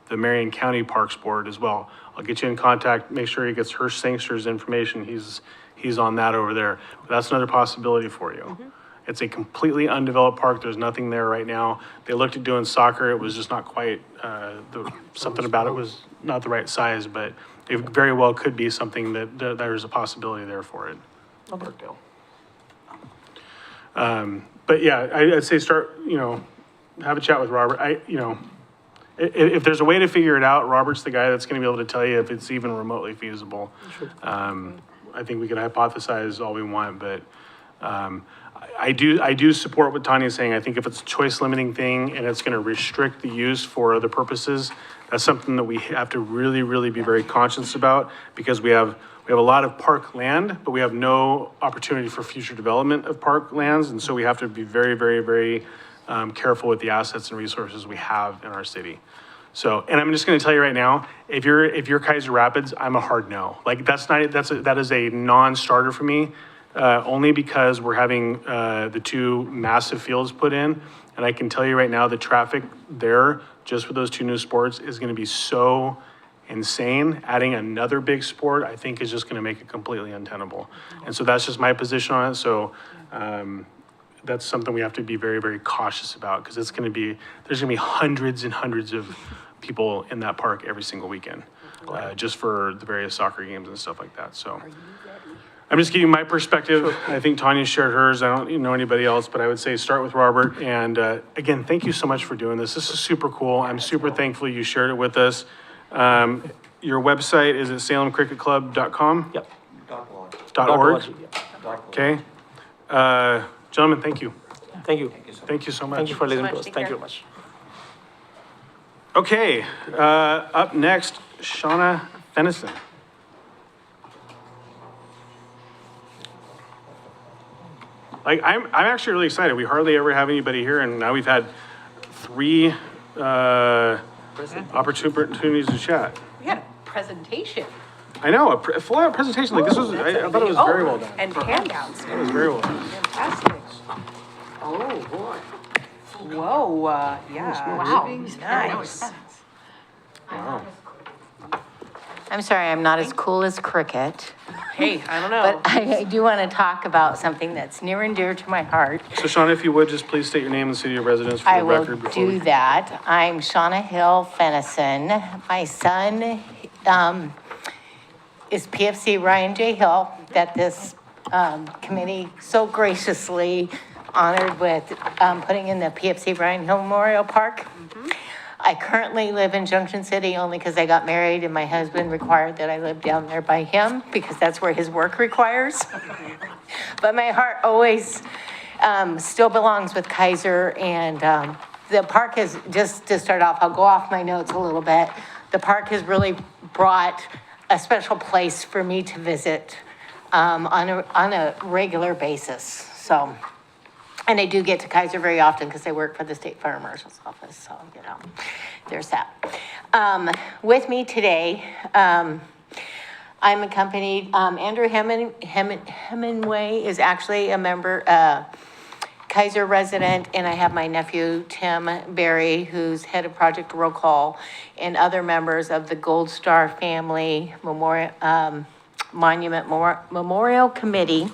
A: the Marion County Parks Board as well. I'll get you in contact, make sure he gets Hirsch Sangster's information. He's on that over there. That's another possibility for you. It's a completely undeveloped park. There's nothing there right now. They looked at doing soccer. It was just not quite, something about it was not the right size, but it very well could be something that there's a possibility there for it. Parkdale. But yeah, I'd say start, you know, have a chat with Robert. If there's a way to figure it out, Robert's the guy that's gonna be able to tell you if it's even remotely feasible. I think we can hypothesize all we want, but, I do support what Tanya's saying. I think if it's a choice limiting thing and it's gonna restrict the use for other purposes, that's something that we have to really, really be very conscious about, because we have a lot of park land, but we have no opportunity for future development of park lands, and so we have to be very, very, very careful with the assets and resources we have in our city. So, and I'm just gonna tell you right now, if you're Keizer Rapids, I'm a hard no. Like, that is a non-starter for me, only because we're having the two massive fields put in, and I can tell you right now, the traffic there, just for those two new sports, is gonna be so insane. Adding another big sport, I think, is just gonna make it completely untenable. And so that's just my position on it, so, that's something we have to be very, very cautious about, because there's gonna be hundreds and hundreds of people in that park every single weekend, just for the various soccer games and stuff like that, so. I'm just giving you my perspective. I think Tanya shared hers. I don't know anybody else, but I would say start with Robert. And again, thank you so much for doing this. This is super cool. I'm super thankful you shared it with us. Your website is at salemcricketclub.com?
I: Yep.
A: .org?
I: Yeah.
A: Okay. Gentlemen, thank you.
I: Thank you.
A: Thank you so much.
I: Thank you for listening to
E: much.
I: us.
E: Take
I: Thank you
E: care.
I: very much.
A: Okay, up next, Shauna Fennison. Like, I'm actually really excited. We hardly ever have anybody here, and now we've had 3 opportunities to chat.
E: We had a presentation.
A: I know, a full-out presentation, like this was, I thought it was very well done.
E: And handouts.
A: It was very well done.
E: Fantastic.
B: Oh, boy.
E: Whoa, yeah.
B: Wow.
E: Nice.
A: Wow.
L: I'm sorry, I'm not as cool as Cricket,
E: Hey, I don't
L: but
E: know.
L: I do want to talk about something that's near and dear to my heart.
A: So Shauna, if you would, just please state your name and city of residence for
L: I
A: the
L: will
A: record before we.
L: do that. I'm Shauna Hill Fennison. My son is PFC Ryan J. Hill that this committee so graciously honored with putting in the PFC Ryan Hill Memorial Park. I currently live in Junction City only because I got married and my husband required that I live down there by him because that's where his work requires. But my heart always still belongs with Keizer, and the park has, just to start off, I'll go off my notes a little bit. The park has really brought a special place for me to visit on a regular basis, so. And I do get to Keizer very often because I work for the State Fire Marshal's office, so, you know, there's that. With me today, I'm accompanied, Andrew Hemingway is actually a member, Keizer resident, and I have my nephew, Tim Berry, who's head of Project Roll Call, and other members of the Gold Star Family Monument Memorial Committee.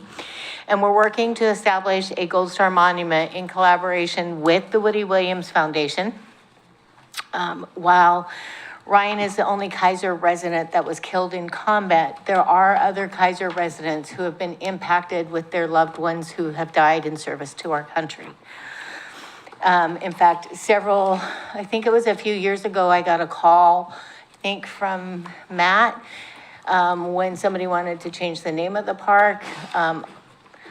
L: And we're working to establish a Gold Star Monument in collaboration with the Woody Williams Foundation. While Ryan is the only Keizer resident that was killed in combat, there are other Keizer residents who have been impacted with their loved ones who have died in service to our country. In fact, I think it was a few years ago, I got a call, I think from Matt, when somebody wanted to change the name of the park.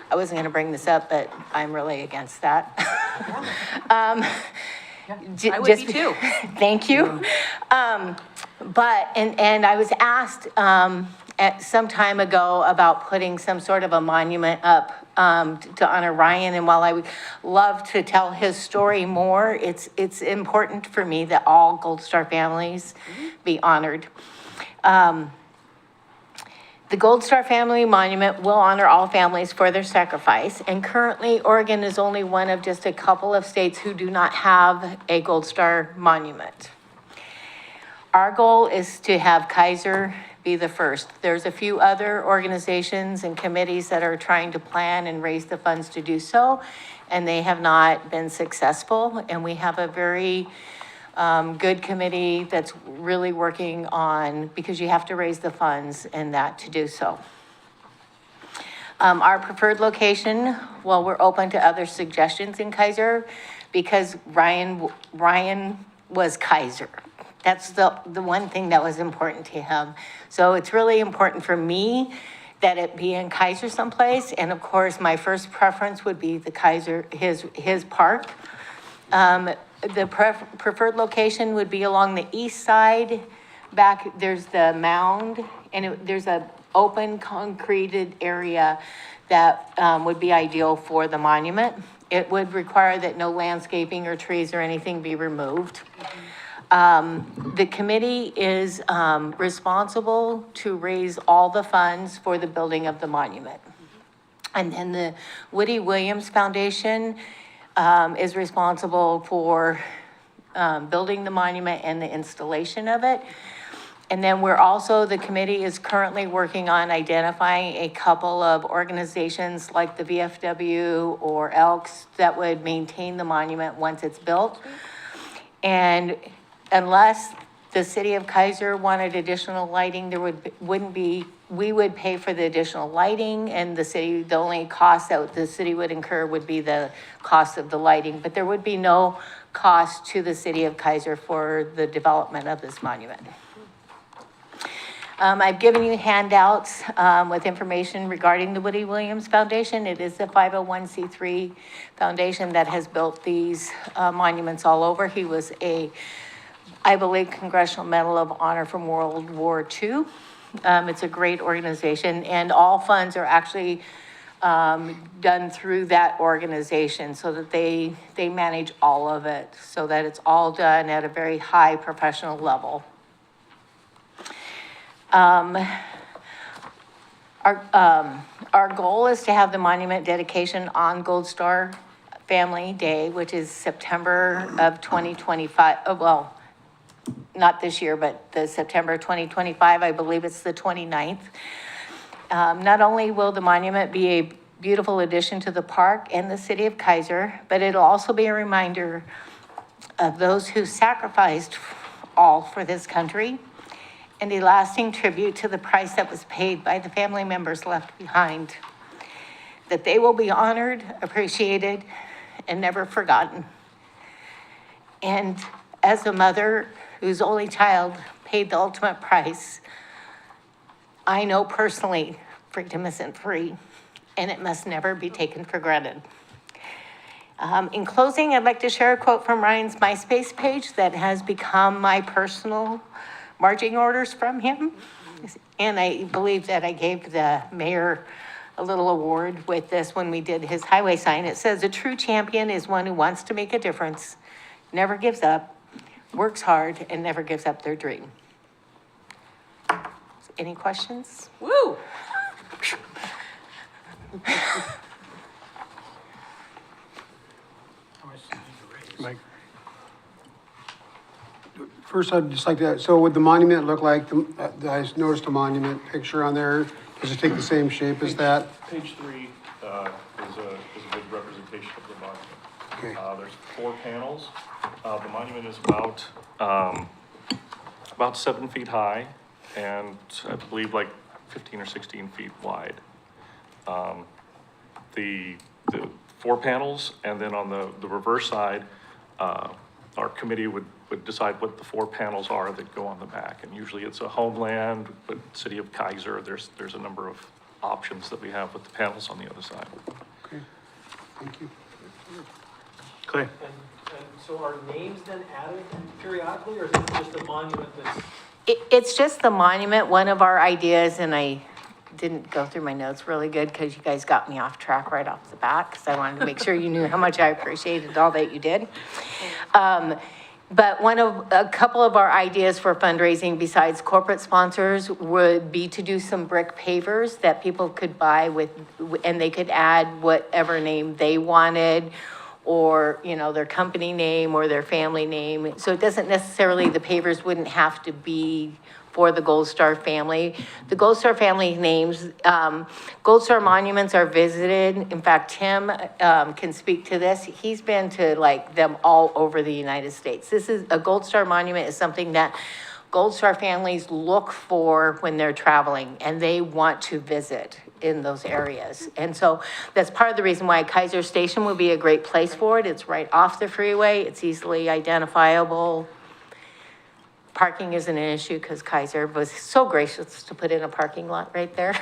L: I wasn't gonna bring this up, but I'm really against that.
E: I would be too.
L: Thank you. But I was asked, at some time ago about putting some sort of a monument up, to honor Ryan. And while I would love to tell his story more, it's important for me that all Gold Star families be honored. The Gold Star Family Monument will honor all families for their sacrifice, and currently Oregon is only one of just a couple of states who do not have a Gold Star monument. Our goal is to have Keizer be the first. There's a few other organizations and committees that are trying to plan and raise the funds to do so, and they have not been successful, and we have a very good committee that's really working on, because you have to raise the funds and that to do so. Our preferred location, well, we're open to other suggestions in Keizer because Ryan was Keizer. That's the one thing that was important to him. So it's really important for me that it be in Keizer someplace. And of course, my first preference would be the Keizer, his park. The preferred location would be along the east side. Back, there's the mound, and there's a open concreted area that would be ideal for the monument. It would require that no landscaping or trees or anything be removed. The committee is responsible to raise all the funds for the building of the monument. And then the Woody Williams Foundation is responsible for building the monument and the installation of it. And then the committee is currently working on identifying a couple of organizations like the VFW or Elks that would maintain the monument once it's built. And unless the city of Keizer wanted additional lighting, we would pay for the additional lighting, and the only cost that the city would incur would be the cost of the lighting, but there would be no cost to the city of Keizer for the development of this monument. I've given you handouts with information regarding the Woody Williams Foundation. It is a 501c3 foundation that has built these monuments all over. He was I believe, Congressional Medal of Honor from World War II. It's a great organization, and all funds are actually done through that organization so that they manage all of it, so that it's all done at a very high professional level. Our goal is to have the monument dedication on Gold Star Family Day, which is September of 2025. Well, not this year, but the September 2025, I believe it's the 29th. Not only will the monument be a beautiful addition to the park and the city of Keizer, but it'll also be a reminder of those who sacrificed all for this country, and a lasting tribute to the price that was paid by the family members left behind. that they will be honored, appreciated, and never forgotten. And as a mother whose only child paid the ultimate price, I know personally freedom isn't free, and it must never be taken for granted. In closing, I'd like to share a quote from Ryan's MySpace page that has become my personal marching orders from him. And I believe that I gave the mayor a little award with this when we did his highway sign. It says, "A true champion is one who wants to make a difference, never gives up, works hard, and never gives up their dream." Any questions?
B: Woo!
A: Mike?
J: First, I'd just like to, so would the monument look like, I noticed a monument picture on there. Does it take the same shape as that?
M: Page 3 is a good representation of the monument.
J: Okay.
M: There's 4 panels. The monument is about 7 feet high and I believe like 15 or 16 feet wide. The 4 panels, and then on the reverse side, our committee would decide what the 4 panels are that go on the back. And usually it's a homeland, but city of Keizer, there's a number of options that we have with the panels on the other side.
J: Okay, thank you.
A: Clay?
H: And so are names then added periodically, or is it just a monument that's?
L: It's just the monument. One of our ideas, and I didn't go through my notes really good because you guys got me off track right off the bat because I wanted to make sure you knew how much I appreciated all that you did. But a couple of our ideas for fundraising besides corporate sponsors would be to do some brick pavers that people could buy and they could add whatever name they wanted, or, you know, their company name or their family name. So it doesn't necessarily, the pavers wouldn't have to be for the Gold Star family. The Gold Star family names, Gold Star monuments are visited. In fact, Tim can speak to this. He's been to like them all over the United States. This is, a Gold Star monument is something that Gold Star families look for when they're traveling and they want to visit in those areas. And so that's part of the reason why Keizer Station would be a great place for it. It's right off the freeway. It's easily identifiable. Parking isn't an issue because Keizer was so gracious to put in a parking lot right there.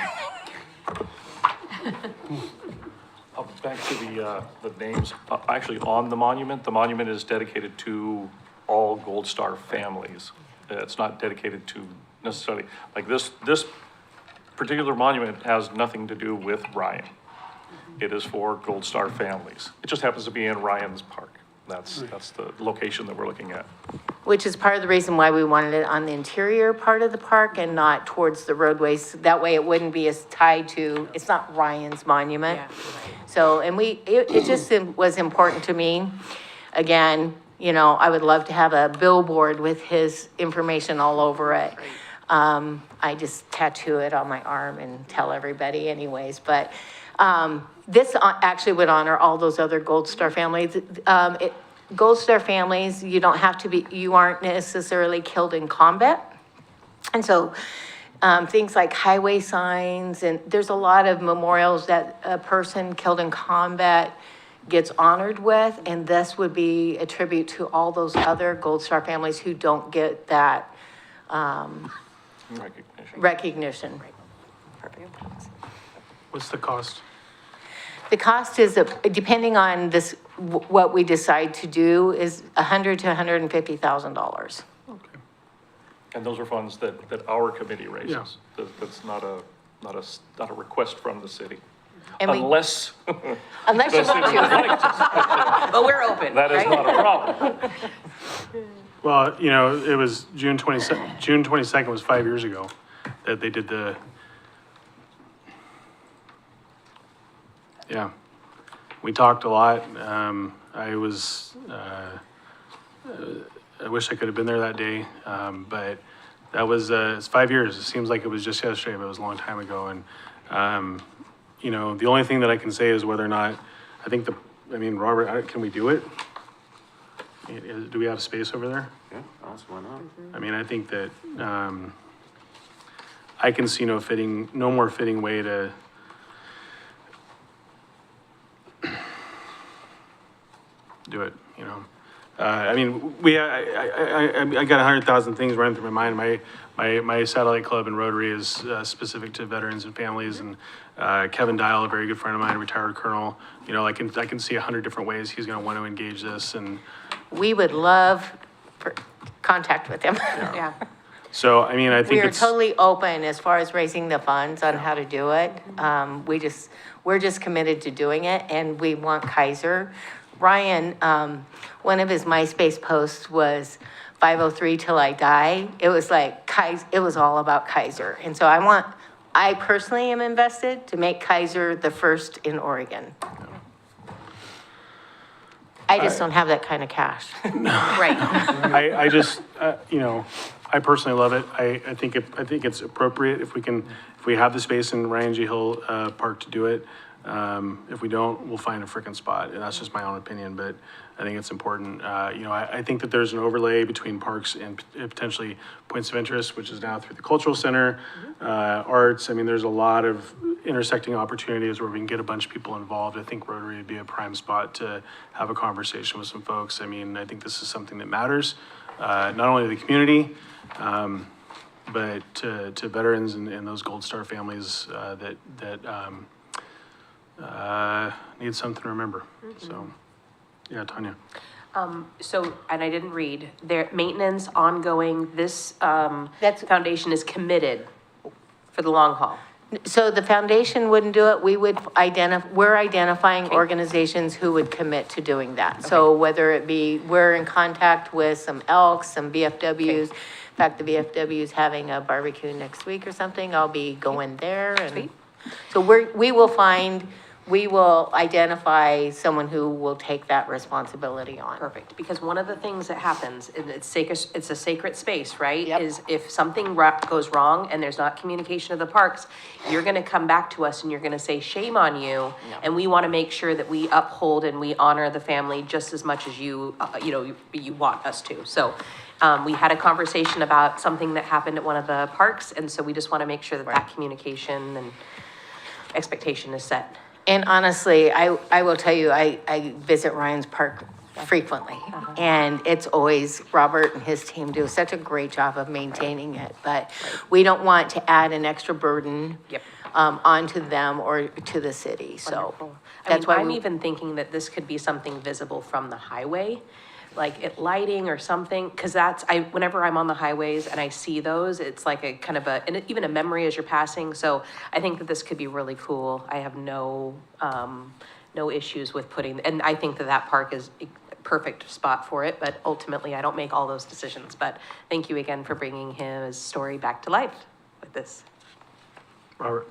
M: Back to the names, actually on the monument is dedicated to all Gold Star families. It's not dedicated to necessarily, like this particular monument has nothing to do with Ryan. It is for Gold Star families. It just happens to be in Ryan's park. That's the location that we're looking at.
L: Which is part of the reason why we wanted it on the interior part of the park and not towards the roadways. That way it wouldn't be as tied to, it's not Ryan's monument.
E: Yeah, right.
L: So, and it just was important to me. Again, you know, I would love to have a billboard with his information all over it. I just tattoo it on my arm and tell everybody anyways, but, this actually would honor all those other Gold Star families. Gold Star families, you aren't necessarily killed in combat. And so, things like highway signs, and there's a lot of memorials that a person killed in combat gets honored with, and this would be a tribute to all those other Gold Star families who don't get that, recognition.
A: What's the cost?
L: The cost is, depending on this, what we decide to do, is $100,000 to $150,000.
A: Okay.
M: And those are funds that our committee raises.
A: Yeah.
M: That's not a request from the city.
L: And
M: Unless.
L: Unless you
M: the city
L: want
M: would
L: to.
M: like to.
B: But we're open,
M: That is
B: right?
M: not a problem.
A: Well, you know, it was June 22nd was 5 years ago that they did the, yeah. We talked a lot. I wish I could have been there that day. But that was, it's 5 years. It seems like it was just yesterday, but it was a long time ago. And, you know, the only thing that I can say is whether or not, Robert, can we do it? Do we have space over there?
K: Yeah, awesome, why not?
A: I mean, I think that, I can see no more fitting way to do it, you know? I mean, I got 100,000 things running through my mind. My satellite club in Rotary is specific to veterans and families, and Kevin Dial, a very good friend of mine, retired colonel, you know, I can see 100 different ways he's gonna want to engage this, and
L: We would love for contact with him.
E: Yeah.
A: so, I mean, I
L: We
A: think
L: are
A: it's.
L: totally open as far as raising the funds on how to do it. We're just committed to doing it, and we want Keizer. Ryan, one of his MySpace posts was 503 till I die. It was like it was all about Keizer. And so I personally am invested to make Keizer the first in Oregon. I just don't have that kind of cash.
E: Right.
A: I just, you know, I personally love it. I think it's appropriate if we have the space in Ryan G. Hill Park to do it. If we don't, we'll find a frickin' spot, and that's just my own opinion, but I think it's important. You know, I think that there's an overlay between parks and potentially points of interest, which is now through the cultural center, arts. I mean, there's a lot of intersecting opportunities where we can get a bunch of people involved. I think Rotary would be a prime spot to have a conversation with some folks. I mean, I think this is something that matters, not only to the community, but to veterans and those Gold Star families that need something to remember. So, yeah, Tanya.
E: So, and I didn't read, their maintenance ongoing, this,
L: That's-
E: foundation is committed for the long haul.
L: So the foundation wouldn't do it, we're identifying organizations who would commit to doing that. So whether it be, we're in contact with some Elks, some VFWs. In fact, the VFW's having a barbecue next week or something, I'll be going there and.
E: Sweet.
L: So we will identify someone who will take that responsibility on.
E: Perfect, because one of the things that happens, and it's a sacred space, right?
L: Yep.
E: Is if something goes wrong and there's not communication of the parks, you're gonna come back to us and you're gonna say, shame on you. And we wanna make sure that we uphold and we honor the family just as much as you want us to. So, we had a conversation about something that happened at one of the parks, and so we just wanna make sure that that communication and expectation is set.
L: And honestly, I will tell you, I visit Ryan's Park frequently. And it's always, Robert and his team do such a great job of maintaining it. But we don't want to add an extra burden
E: Yep.
L: onto them or to the city, so.
E: Wonderful.
L: That's why
E: I'm
L: we-
E: even thinking that this could be something visible from the highway, like at lighting or something, because whenever I'm on the highways and I see those, it's like a kind of and even a memory as you're passing, so I think that this could be really cool. I have no issues with and I think that park is a perfect spot for it, but ultimately I don't make all those decisions, but thank you again for bringing his story back to life with this.
A: Robert.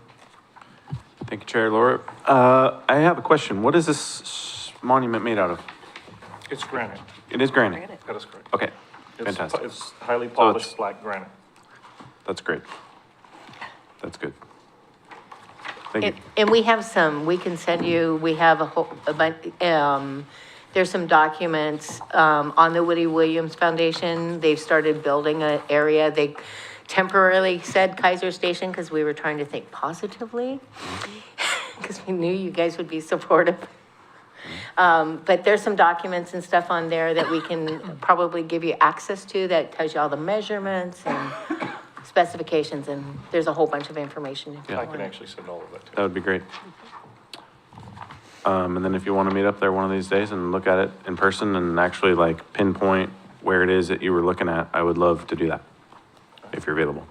K: Thank you, Chair Laura. I have a question. What is this monument made out of?
M: It's granite.
K: It is granite?
M: That is correct.
K: Okay,
M: It's
K: fantastic.
M: It's highly
K: So
M: polished black granite.
K: That's great. That's good. Thank you.
L: And we have we can send you, we have a bunch, there's some documents, on the Woody Williams Foundation. They've started building an area. They temporarily said Keizer Station because we were trying to think positively. Because we knew you guys would be supportive. But there's some documents and stuff on there that we can probably give you access to that tells you all the measurements and specifications, and there's a whole bunch of information.
K: Yeah.
M: I can actually send all of that to you.
K: That would be great. And then if you want to meet up there one of these days and look at it in person and actually like pinpoint where it is that you were looking at, I would love to do that, if you're available.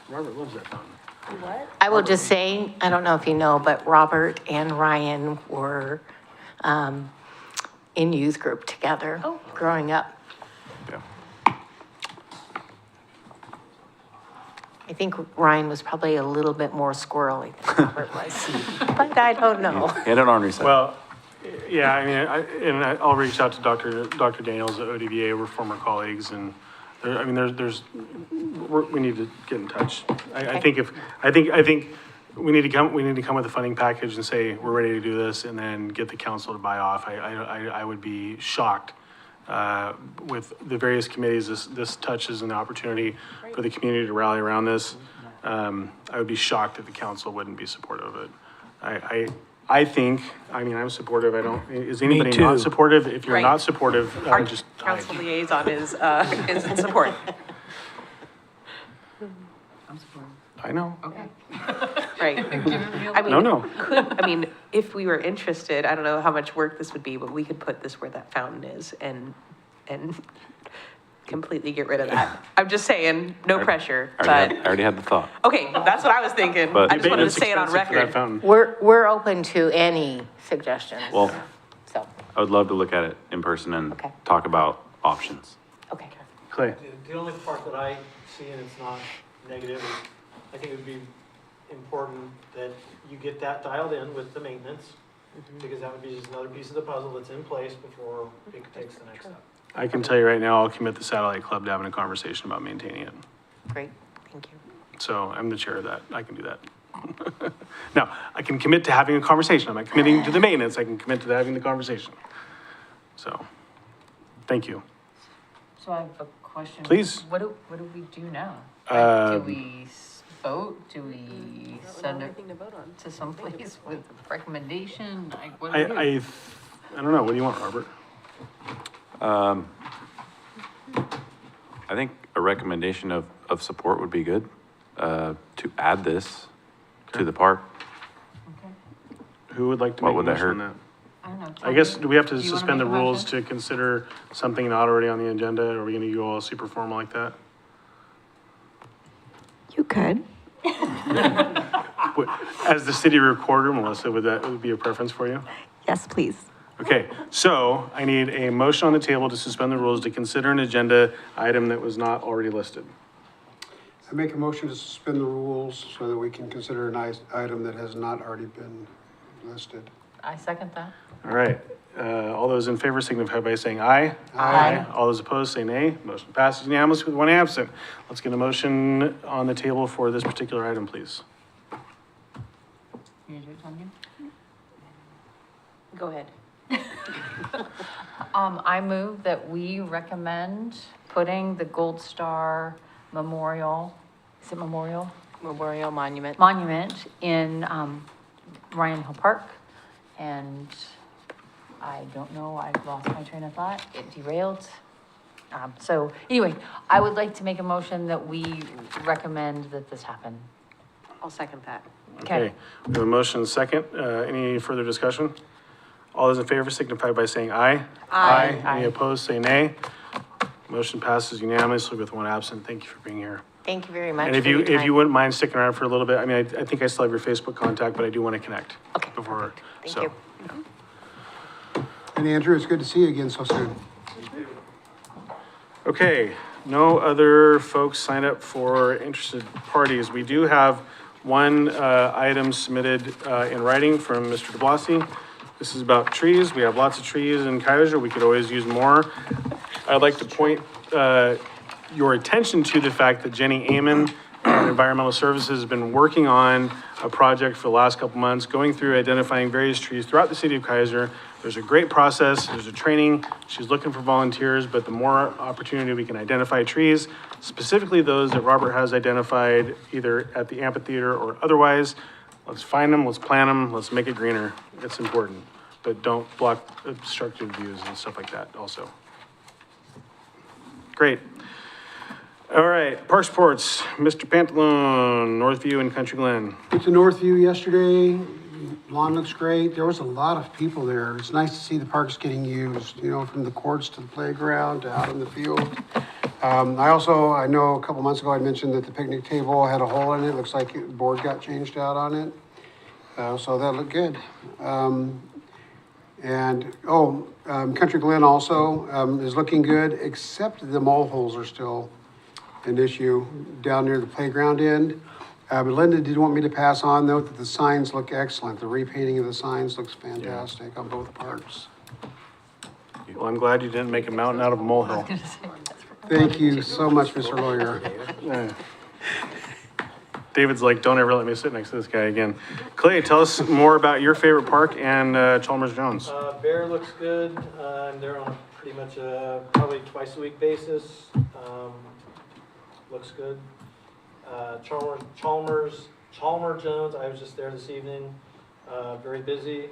A: Robert loves that fountain.
L: I will just say, I don't know if you know, but Robert and Ryan were in youth group together growing up.
K: Yeah.
L: I think Ryan was probably a little bit more squirrely than Robert was, but I don't know.
K: He had an ornery side.
A: Well, yeah, I mean, I'll reach out to Dr. Daniels at ODVA. We're former colleagues, and we need to get in touch. I think we need to come with a funding package and say, we're ready to do this, and then get the council to buy off. I would be shocked, with the various committees this touches an opportunity for the community to rally around this. I would be shocked if the council wouldn't be supportive of it. I think, I mean, I'm supportive, I don't, is anybody
D: too.
A: not supportive? If you're
E: Right.
A: not supportive,
E: Our
A: just.
E: council liaison is in support.
A: I know.
E: Right. I mean,
A: No.
E: I mean, if we were interested, I don't know how much work this would be, but we could put this where that fountain is and completely get rid of that. I'm just saying, no pressure,
K: I
E: but,
K: already had the thought.
E: okay, that's what I was thinking.
K: But-
E: I just wanted to
A: It's
E: say it on
A: expensive for that
E: record.
A: fountain.
L: We're open to any suggestions.
K: Well,
L: So,
K: I would love to look at it in person and
L: Okay.
K: talk about options.
L: okay.
A: Clay,
H: The only part that I see, and it's not negative, is I think it would be important that you get that dialed in with the maintenance, because that would be just another piece of the puzzle that's in place before it takes the next step.
A: I can tell you right now, I'll commit the Satellite Club to having a conversation about maintaining it.
L: Great, thank you.
A: So I'm the chair of that, I can do that. Now, I can commit to having a conversation, I'm not committing to the maintenance, I can commit to having the conversation. So, thank you.
B: So I have a question.
A: Please.
B: What do we do now?
A: Uh,
B: Do we vote? Do we send it to someplace with recommendation? Like, what do we do?
A: I don't know, what do you want, Robert?
K: I think a recommendation of support would be good, to add this to the park.
A: Who would like to
K: What
A: make a
K: would that
A: motion on
K: hurt?
A: that?
B: I don't know.
A: I guess,
B: Tony,
A: do we have to
B: do you wanna
A: suspend the
B: make a
A: rules
B: motion?
A: to consider something not already on the agenda? Are we gonna go all super formal like that?
N: You could.
A: As the city recorder, Melissa, would be a preference for you?
N: Yes, please.
A: Okay, so I need a motion on the table to suspend the rules to consider an agenda item that was not already listed.
J: I make a motion to suspend the rules so that we can consider an item that has not already been listed.
B: I second that.
A: All right, all those in favor signify by saying aye.
B: Aye.
A: All those opposed say nay. Motion passes unanimously with one absent. Let's get a motion on the table for this particular item, please.
B: You do it, Tanya?
E: Go ahead.
B: I move that we recommend putting the Gold Star Memorial, is it Memorial?
L: Memorial Monument.
B: Monument in, Ryan Hill Park. And I don't know, I've lost my train of thought, it derailed. So anyway, I would like to make a motion that we recommend that this happen.
E: I'll second that.
A: Okay, we have a motion and a second. Any further discussion? All those in favor signify by saying aye.
B: Aye.
A: Any opposed, say nay. Motion passes unanimously with one absent. Thank you for being here.
L: Thank you very much
A: And if
L: for your
A: you
L: time.
A: wouldn't mind sticking around for a little bit, I mean, I think I still have your Facebook contact, but I do want to connect.
L: Okay,
A: Before,
L: Thank
A: so.
L: you.
J: And Andrew, it's good to see you again so soon.
A: Okay, no other folks signed up for interested parties. We do have one item submitted in writing from Mr. DeBlasi. This is about trees. We have lots of trees in Keizer. We could always use more. I'd like to point your attention to the fact that Jenny Amon, Environmental Services, has been working on a project for the last couple months, going through identifying various trees throughout the city of Keizer. There's a great process, there's a training, she's looking for volunteers, but the more opportunity we can identify trees, specifically those that Robert has identified either at the amphitheater or otherwise, let's find them, let's plant them, let's make it greener. It's important, but don't block obstructive views and stuff like that also. Great. All right, Park Sports, Mr. Pantalone, Northview and Country Glen.
J: Went to Northview yesterday. Lawn looks great. There was a lot of people there. It's nice to see the parks getting used, you know, from the courts to the playground to out in the field. I know a couple months ago I mentioned that the picnic table had a hole in it. Looks like the board got changed out on it. So that looked good. Country Glen also is looking good, except the mole holes are still an issue down near the playground end. But Linda did want me to pass on, though, that the signs look excellent. The repainting of the signs looks fantastic on both parks.
A: Well, I'm glad you didn't make a mountain out of a molehill.
J: Thank you so much, Mr. Lawyer.
A: David's like, don't ever let me sit next to this guy again. Clay, tell us more about your favorite park and Chalmers Jones.
H: Bear looks good, and they're on pretty much probably twice a week basis. Looks good. Chalmers Jones, I was just there this evening. very busy.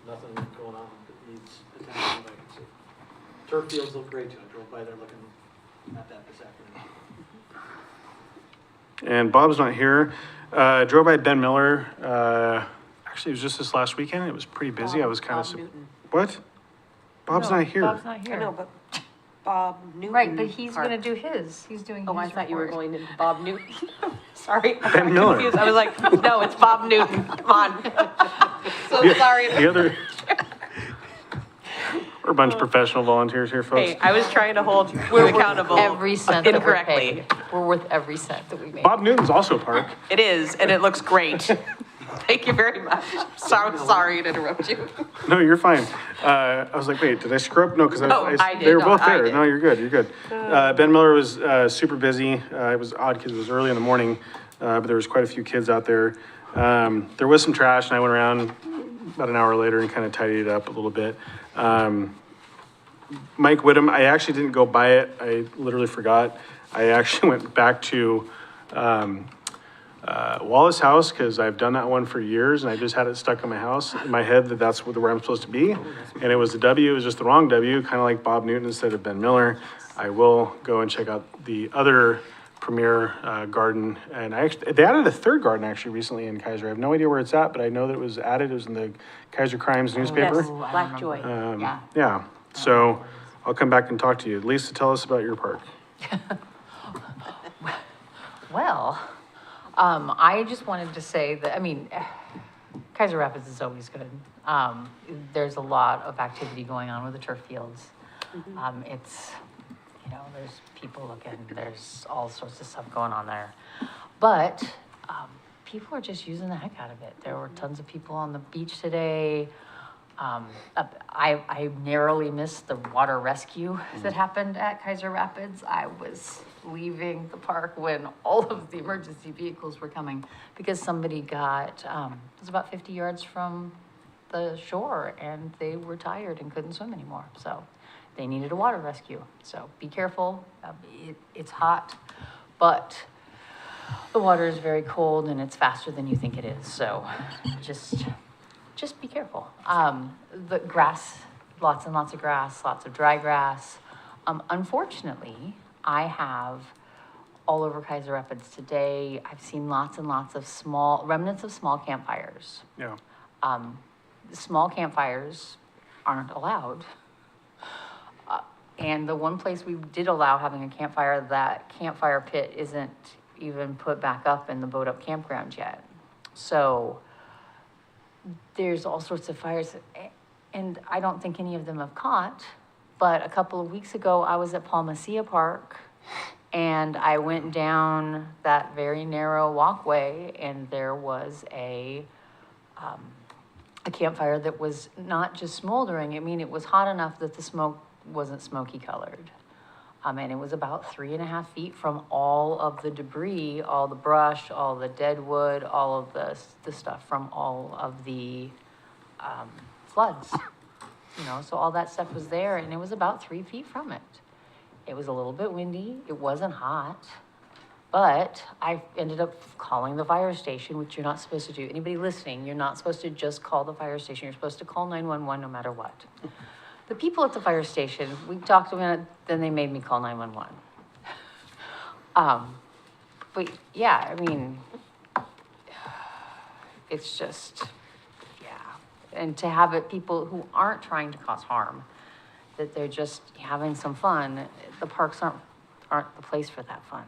H: Nothing going on that needs attention that I can see. Turf fields look great too. I drove by there looking at that this afternoon.
A: And Bob's not here. Drove by Ben Miller. Actually, it was just this last weekend. It was pretty busy. I was kind of. What? Bob's
B: No,
A: not here.
B: Bob's not here.
E: I know, but Bob Newton.
B: Right, but he's
E: Park.
B: gonna do his, he's doing his
E: Oh, I thought you were
B: report.
E: going into Bob Newton. Sorry. I
A: Ben
E: got
A: Miller.
E: confused. I was like, no, it's Bob Newton. Come on. So sorry.
A: The other. We're a bunch of professional volunteers here, folks.
E: Hey, I was trying to hold you accountable
B: Every cent that we're
E: incorrectly.
B: paid. We're worth every cent that we make.
A: Bob Newton's also a park.
E: It is, and it looks great. Thank you very much. Sorry to interrupt you.
A: No, you're fine. I was like, wait, did I screw up? No, because
E: No, I did.
A: they were
E: No,
A: both
E: I
A: there.
E: did.
A: No, you're good. You're good. Ben Miller was super busy. It was odd because it was early in the morning, but there was quite a few kids out there. There was some trash, and I went around about an hour later and kind of tidied it up a little bit. Mike Whittem, I actually didn't go by it. I literally forgot. I actually went back to Wallace House because I've done that one for years and I just had it stuck in my house, in my head that that's where I'm supposed to be. And it was a W, it was just the wrong W, kind of like Bob Newton instead of Ben Miller. I will go and check out the other premier garden. And they added a third garden actually recently in Keizer. I have no idea where it's at, but I know that it was added. It was in the Keizer Crimes newspaper.
E: Yes, Black Joy.
A: Yeah, so I'll come back and talk to you. Lisa, tell us about your park.
B: Well, I just wanted to say that, I mean, Keizer Rapids is always good. There's a lot of activity going on with the turf fields. It's, you know, there's people looking, there's all sorts of stuff going on there. But, people are just using the heck out of it. There were tons of people on the beach today. I narrowly missed the water rescue that happened at Keizer Rapids. I was leaving the park when all of the emergency vehicles were coming because somebody got, it was about 50 yards from the shore and they were tired and couldn't swim anymore. So they needed a water rescue. So be careful. It's hot, but the water is very cold and it's faster than you think it is. So just be careful. The grass, lots and lots of grass, lots of dry grass. Unfortunately, I have all over Keizer Rapids today, I've seen lots and lots of remnants of small campfires.
A: Yeah.
B: Small campfires aren't allowed. And the one place we did allow having a campfire, that campfire pit isn't even put back up in the Boat Up campground yet. So there's all sorts of fires, and I don't think any of them have caught, but a couple of weeks ago, I was at Palmacia Park, and I went down that very narrow walkway, and there was a campfire that was not just smoldering. I mean, it was hot enough that the smoke wasn't smoky colored. And it was about 3.5 feet from all of the debris, all the brush, all the dead wood, all of the stuff from all of the floods. You know, so all that stuff was there, and it was about 3 feet from it. It was a little bit windy. It wasn't hot, but I ended up calling the fire station, which you're not supposed to do. Anybody listening, you're not supposed to just call the fire station. You're supposed to call 911 no matter what. The people at the fire station, we talked to them, then they made me call 911. But yeah, I mean, it's just, yeah. And to have it, people who aren't trying to cause harm, that they're just having some fun, the parks aren't the place for that fun.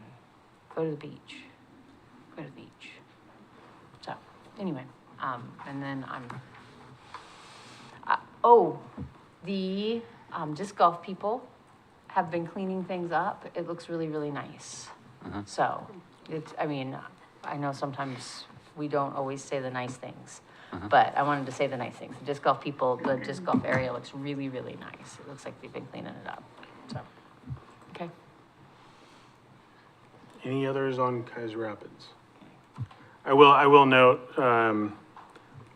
B: Go to the beach. Go to the beach. So, anyway, and then the disc golf people have been cleaning things up. It looks really, really nice. So I mean, I know sometimes we don't always say the nice things, but I wanted to say the nice things. The disc golf people, the disc golf area looks really, really nice. It looks like they've been cleaning it up. So, okay.
A: Any others on Keizer Rapids? I will note,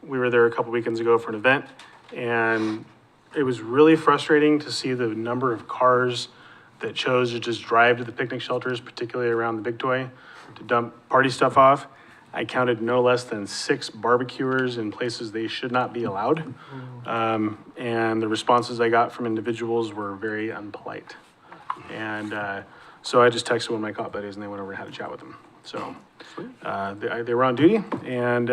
A: we were there a couple weekends ago for an event, and it was really frustrating to see the number of cars that chose to just drive to the picnic shelters, particularly around the Big Toy, to dump party stuff off. I counted no less than 6 barbecuers in places they should not be allowed. And the responses I got from individuals were very unpolite. And so I just texted one of my cop buddies and they went over and had a chat with them. So they were on duty and,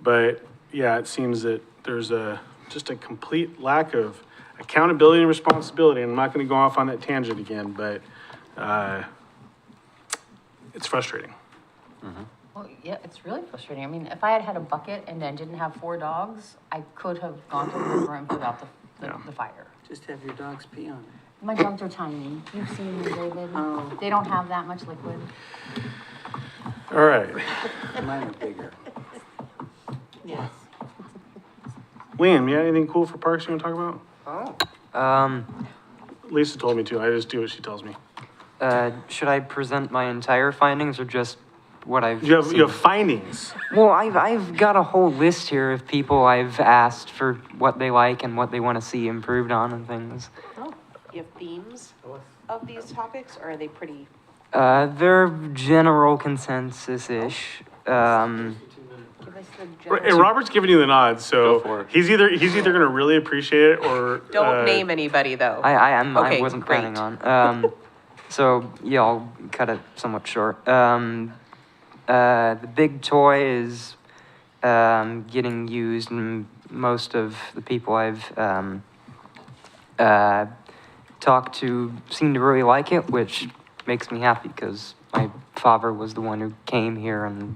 A: but yeah, it seems that there's just a complete lack of accountability and responsibility. And I'm not going to go off on that tangent again, but it's frustrating.
B: Well, yeah, it's really frustrating. I mean, if I had had a bucket and then didn't have 4 dogs, I could have gone to the river and put out the fire.
N: Just have your dogs pee on it.
B: My dogs are tiny. You've seen them, David.
N: Oh.
B: They don't have that much liquid.
A: All right.
N: Mine are bigger.
L: Yes.
A: Liam, you got anything cool for parks you want to talk about? Lisa told me to. I just do what she tells me.
F: Should I present my entire findings or just what I've
A: You
F: seen?
A: have findings.
F: Well, I've got a whole list here of people I've asked for what they like and what they want to see improved on and things.
E: You have themes of these topics, or are they pretty?
F: They're general consensus-ish.
E: Give us the
A: And Robert's giving you the nod,
K: Go for
A: so
K: it.
A: he's either going to really appreciate it or
E: Don't name anybody, though.
F: I
E: Okay,
F: wasn't
E: great.
F: planning on. So yeah, I'll cut it somewhat short. The big toy is getting used, and most of the people I've talked to seem to really like it, which makes me happy because my father was the one who came here and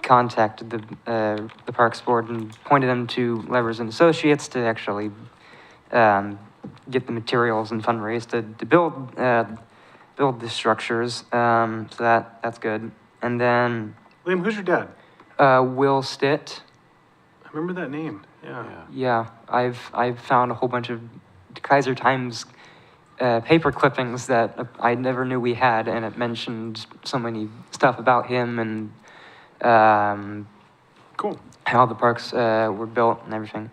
F: contacted the Parks Board and pointed them to Levers and Associates to actually get the materials and fundraise to build the structures. So that's good. And then
A: Liam, who's your dad?
F: Will Stitt.
A: I remember that name. Yeah.
F: Yeah, I've found a whole bunch of Keizer Times paper clippings that I never knew we had, and it mentioned so many stuff about him and
A: Cool.
F: how the parks were built and everything.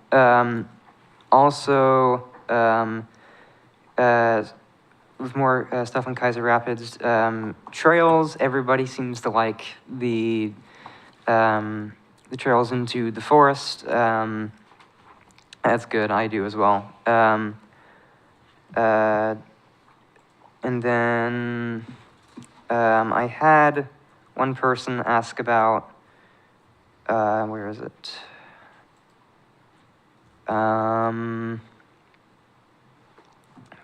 F: Also, with more stuff on Keizer Rapids, trails. Everybody seems to like the trails into the forest. That's good. I do as well. And then I had one person ask about where is it?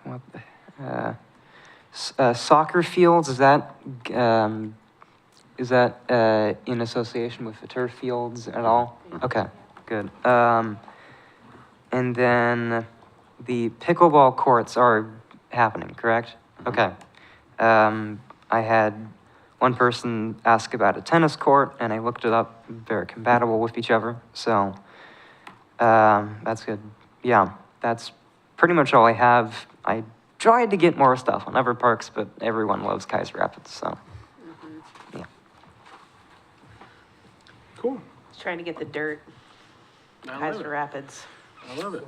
F: What the, soccer fields, is that in association with the turf fields at all? Okay, good. And then the pickleball courts are happening, correct? Okay. I had one person ask about a tennis court, and I looked it up. They're compatible with each other, so that's good. Yeah, that's pretty much all I have. I tried to get more stuff on other parks, but everyone loves Keizer Rapids, so yeah.
A: Cool.
E: Trying to get the dirt.
A: I love it.
E: Keizer Rapids.
A: I love it.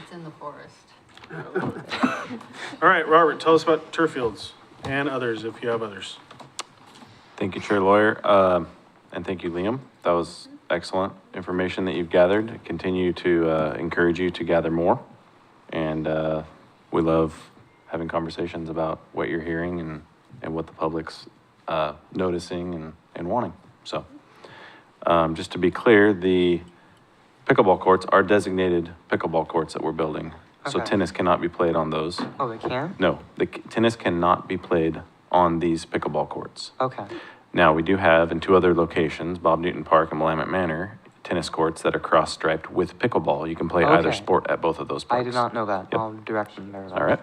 B: It's in the forest.
A: All right, Robert, tell us about turf fields and others if you have others.
K: Thank you, Chair Lawyer, and thank you, Liam. That was excellent information that you've gathered. I continue to encourage you to gather more, and we love having conversations about what you're hearing and what the public's noticing and wanting. So, just to be clear, the pickleball courts are designated pickleball courts that we're building. So
F: Okay.
K: tennis cannot be played on those.
F: Oh, they can?
K: No, tennis cannot be played on these pickleball courts.
F: Okay.
K: Now, we do have in 2 other locations, Bob Newton Park and Willamette Manor, tennis courts that are cross-striped with pickleball. You can play either
F: Okay.
K: sport at both of those parks.
F: I did not know that.
K: Yep.
F: I'll direct them there. then.
K: All right.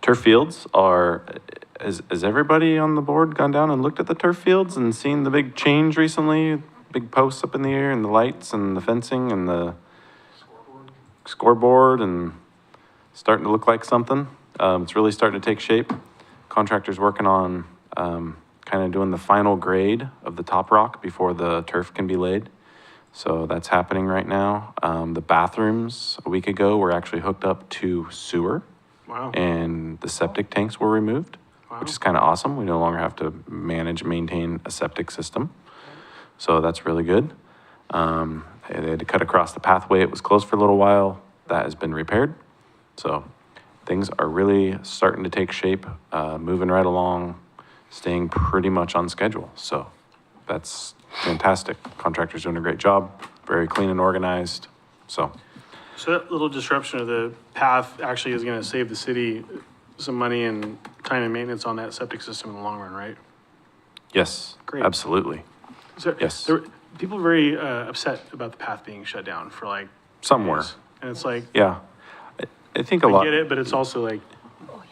K: Turf fields are, has everybody on the board gone down and looked at the turf fields and seen the big change recently? Big posts up in the air and the lights and the fencing and the scoreboard and starting to look like something. It's really starting to take shape. Contractor's working on kind of doing the final grade of the top rock before the turf can be laid. So that's happening right now. The bathrooms a week ago were actually hooked up to sewer.
A: Wow.
K: And the septic tanks were removed. which is kind of awesome. We no longer have to manage, maintain a septic system. So that's really good. They had to cut across the pathway. It was closed for a little while. That has been repaired. So things are really starting to take shape, moving right along, staying pretty much on schedule. So that's fantastic. Contractor's doing a great job, very clean and organized. So
A: that little disruption of the path actually is gonna save the city some money and time and maintenance on that septic system in the long run, right?
K: yes,
A: Great.
K: absolutely.
A: So
K: Yes.
A: People are very upset about the path being shut down for like.
K: Some were.
A: days. And it's like,
K: Yeah. I think a
A: I
K: lot.
A: get it, but it's also like,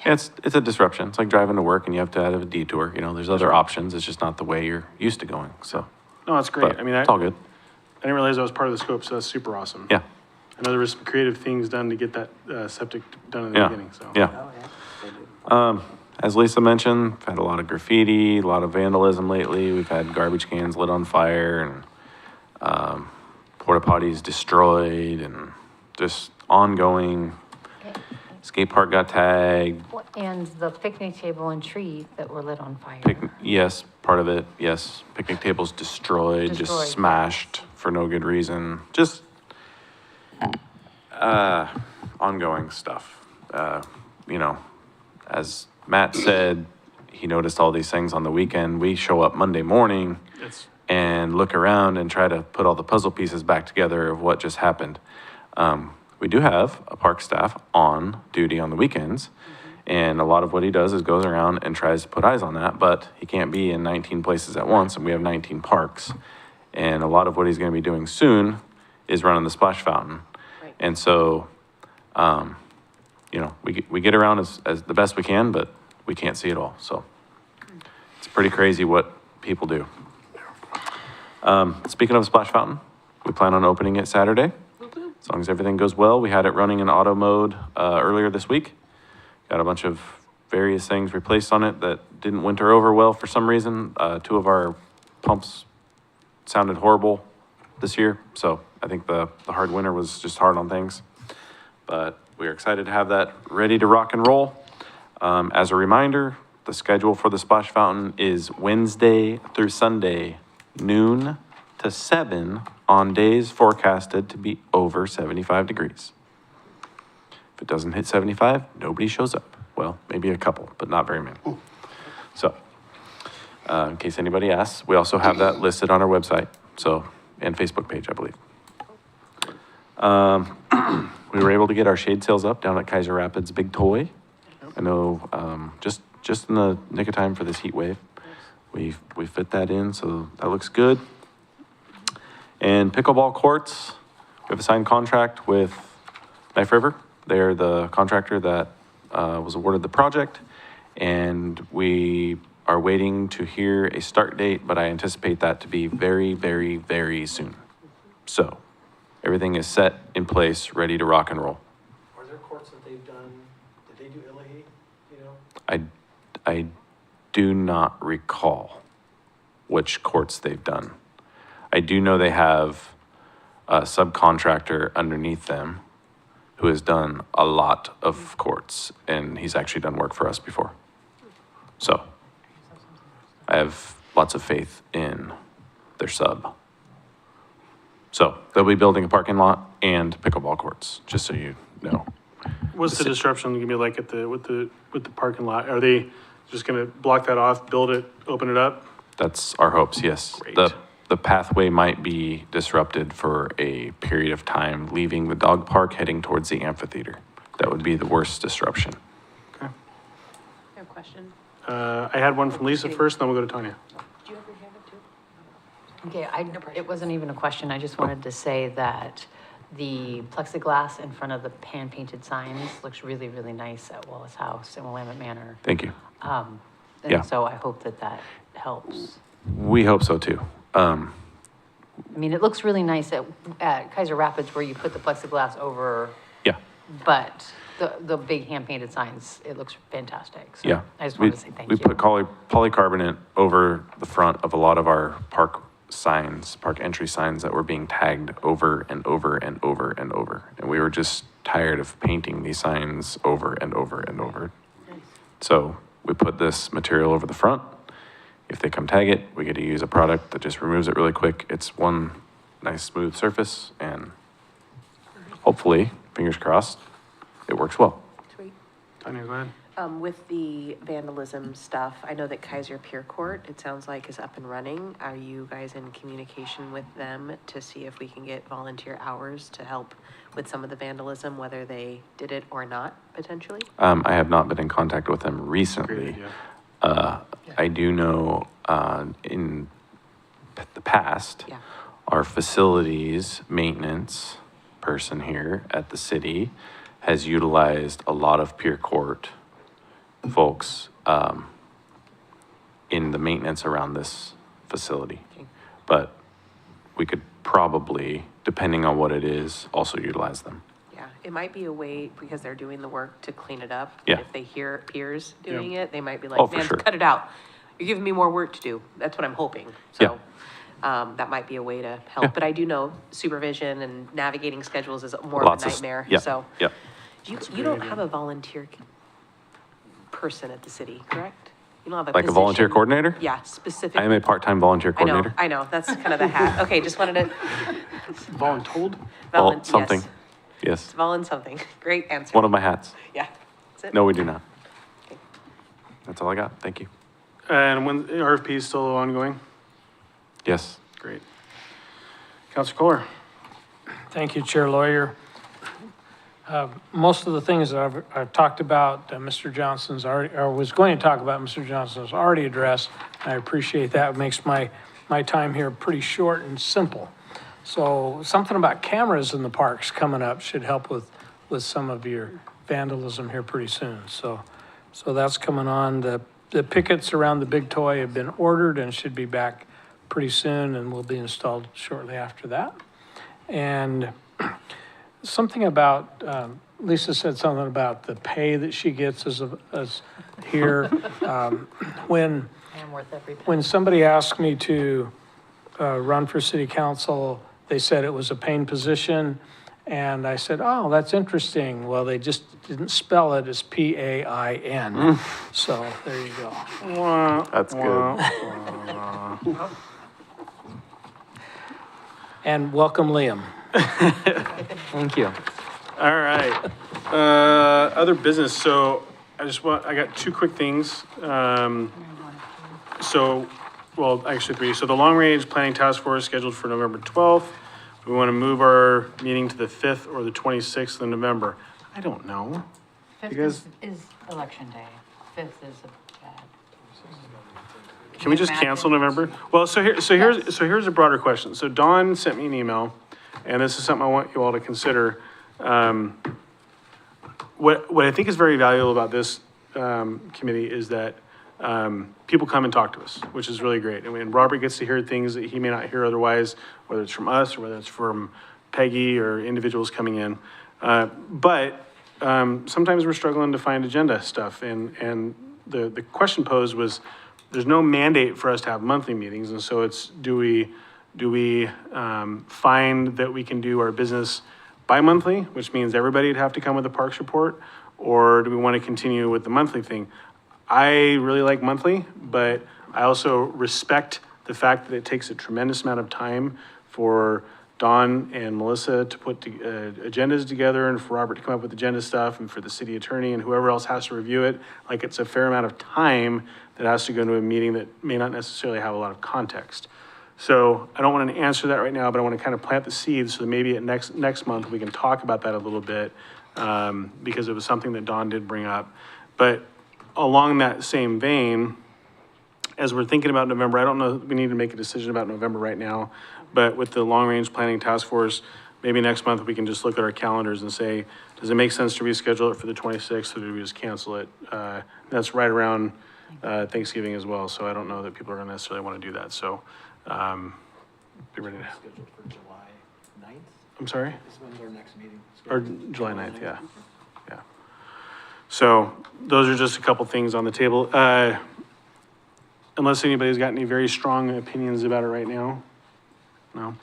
K: It's a disruption. It's like driving to work and you have to have a detour. You know, there's other options. It's just not the way you're used to going. So,
A: no, it's great.
K: but
A: I mean,
K: it's all good.
A: I didn't realize that was part of the scope, so that's super awesome.
K: Yeah.
A: I know there was some creative things done to get that septic done in the
K: Yeah.
A: beginning, so.
K: Yeah. As Lisa mentioned, we've had a lot of graffiti, a lot of vandalism lately. We've had garbage cans lit on fire and porta potties destroyed and just ongoing. Skate park got tagged.
B: And the picnic table and tree that were lit on fire.
K: Yes, part of it, yes. Picnic tables destroyed,
B: Destroyed,
K: just smashed for no good reason. Just ongoing stuff. You know, as Matt said, he noticed all these things on the weekend. We show up Monday morning
A: It's,
K: and look around and try to put all the puzzle pieces back together of what just happened. We do have a park staff on duty on the weekends, and a lot of what he does is goes around and tries to put eyes on that, but he can't be in 19 places at once, and we have 19 parks. And a lot of what he's gonna be doing soon is running the splash fountain.
E: Right.
K: And so, you know, we get around as the best we can, but we can't see it all, so. It's pretty crazy what people do. Speaking of splash fountain, we plan on opening it Saturday. As long as everything goes well. We had it running in auto mode earlier this week. Got a bunch of various things replaced on it that didn't winter over well for some reason. 2 of our pumps sounded horrible this year, so I think the hard winter was just hard on things. But we are excited to have that ready to rock and roll. As a reminder, the schedule for the splash fountain is Wednesday through Sunday, noon to 7 on days forecasted to be over 75 degrees. If it doesn't hit 75, nobody shows up. Well, maybe a couple, but not very many. So, in case anybody asks, we also have that listed on our website, so, and Facebook page, I believe. We were able to get our shade sails up down at Keizer Rapids Big Toy. I know, just in the nick of time for this heat wave. We fit that in, so that looks good. And pickleball courts, we have a signed contract with Knife River. They're the contractor that was awarded the project. And we are waiting to hear a start date, but I anticipate that to be very, very, very soon. So everything is set in place, ready to rock and roll.
H: Are there courts that they've done, did they do Illahee, you know?
K: I do not recall which courts they've done. I do know they have a subcontractor underneath them who has done a lot of courts, and he's actually done work for us before. So I have lots of faith in their sub. So they'll be building a parking lot and pickleball courts, just so you know.
A: what's the disruption gonna be like with the parking lot? Are they just gonna block that off, build it, open it up?
K: That's our hopes, yes.
A: Great.
K: The pathway might be disrupted for a period of time, leaving the dog park, heading towards the amphitheater. That would be the worst disruption.
A: Okay.
E: I have a question.
A: I had one from Lisa first, then we'll go to Tanya.
E: Did you have your hand up too?
B: Okay, it wasn't even a question. I just wanted to say that the plexiglass in front of the pan-painted signs looks really, really nice at Wallace House and Willamette Manor.
K: Thank you.
B: Yeah. And so I hope that helps.
K: We hope so too.
B: I mean, it looks really nice at Keizer Rapids where you put the plexiglass over,
K: Yeah,
B: but the big hand-painted signs, it looks fantastic. So
K: yeah.
B: I just wanted to say thank
K: We
B: you.
K: put polycarbonate over the front of a lot of our park signs, park entry signs that were being tagged over and over and over and over. And we were just tired of painting these signs over and over and over. So we put this material over the front. If they come tag it, we get to use a product that just removes it really quick. It's one nice smooth surface, and hopefully, fingers crossed, it works well.
E: Sweet.
A: Tanya, go ahead.
E: With the vandalism stuff, I know that Keizer Pier Court, it sounds like, is up and running. Are you guys in communication with them to see if we can get volunteer hours to help with some of the vandalism, whether they did it or not, potentially?
K: I have not been in contact with them recently. I do know in the past,
E: Yeah.
K: our facilities maintenance person here at the city has utilized a lot of Pier Court folks in the maintenance around this facility.
E: Okay.
K: But we could probably, depending on what it is, also utilize them.
E: Yeah, it might be a way, because they're doing the work to clean it up.
K: Yeah.
E: If they hear peers doing it, they might be
K: Oh,
E: like,
K: for
E: man,
K: sure.
E: cut it out. You're giving me more work to do. That's what I'm hoping. So, that might be a way to
K: Yeah.
E: help. But I do know supervision and navigating schedules is more
K: Lots
E: of a
K: of
E: nightmare,
K: yeah,
E: so.
K: yeah.
E: You don't have a volunteer person at the city, correct? You don't have a
K: Like a volunteer
E: position-
K: coordinator?
E: Yeah, specific.
K: I am a part-time volunteer coordinator.
E: I know, that's kind of the hat. Okay, just wanted to.
A: Voluntold?
E: Volun-
K: Something,
E: yes.
K: yes.
E: Volun something. Great answer.
K: One of my hats.
E: Yeah, that's it.
K: No, we do not.
E: Okay.
K: That's all I got. Thank you.
A: And when, RFP is still ongoing?
K: Yes.
A: Great. Counselor Kohler?
D: Thank you, Chair Lawyer. Most of the things that I've talked about, Mr. Johnson's already, or was going to talk about, Mr. Johnson's already addressed. I appreciate that. It makes my time here pretty short and simple. So something about cameras in the parks coming up should help with some of your vandalism here pretty soon. So that's coming on. The pickets around the big toy have been ordered and should be back pretty soon and will be installed shortly after that. And something about, Lisa said something about the pay that she gets as here. When
B: And worth every penny.
D: when somebody asked me to run for city council, they said it was a paid position. And I said, oh, that's interesting. Well, they just didn't spell it as PAIN. So there you go.
K: That's good.
D: And welcome, Liam.
F: Thank you.
A: All right. Other business, so I got two quick things. Well, actually three. So the Long Range Planning Task Force is scheduled for November 12th. We want to move our meeting to the 5th or the 26th of November. I don't know.
B: Fifth
A: guys-
B: is election day. Fifth is a bad.
A: Can we just cancel November? Well, here's a broader question. So Dawn sent me an email, and this is something I want you all to consider. What I think is very valuable about this committee is that people come and talk to us, which is really great. I mean, Robert gets to hear things that he may not hear otherwise, whether it's from us or whether it's from Peggy or individuals coming in. But sometimes we're struggling to find agenda stuff, and the question posed was, there's no mandate for us to have monthly meetings, and so it's, do we find that we can do our business bi-monthly, which means everybody would have to come with a parks report, or do we want to continue with the monthly thing? I really like monthly, but I also respect the fact that it takes a tremendous amount of time for Dawn and Melissa to put agendas together, and for Robert to come up with agenda stuff, and for the city attorney and whoever else has to review it. Like, it's a fair amount of time that has to go into a meeting that may not necessarily have a lot of context. So I don't want to answer that right now, but I want to kind of plant the seeds so that maybe at next month we can talk about that a little bit, because it was something that Dawn did bring up. But along that same vein, as we're thinking about November, I don't know, we need to make a decision about November right now, but with the Long Range Planning Task Force, maybe next month we can just look at our calendars and say, does it make sense to reschedule it for the 26th, or do we just cancel it? That's right around Thanksgiving as well, so I don't know that people are gonna necessarily want to do that, so be ready to.
H: Scheduled for July 9th?
A: I'm sorry?
H: Is when's our next meeting?
A: Or July 9th, yeah. Yeah. So those are just a couple things on the table. Unless anybody's got any very strong opinions about it right now? No?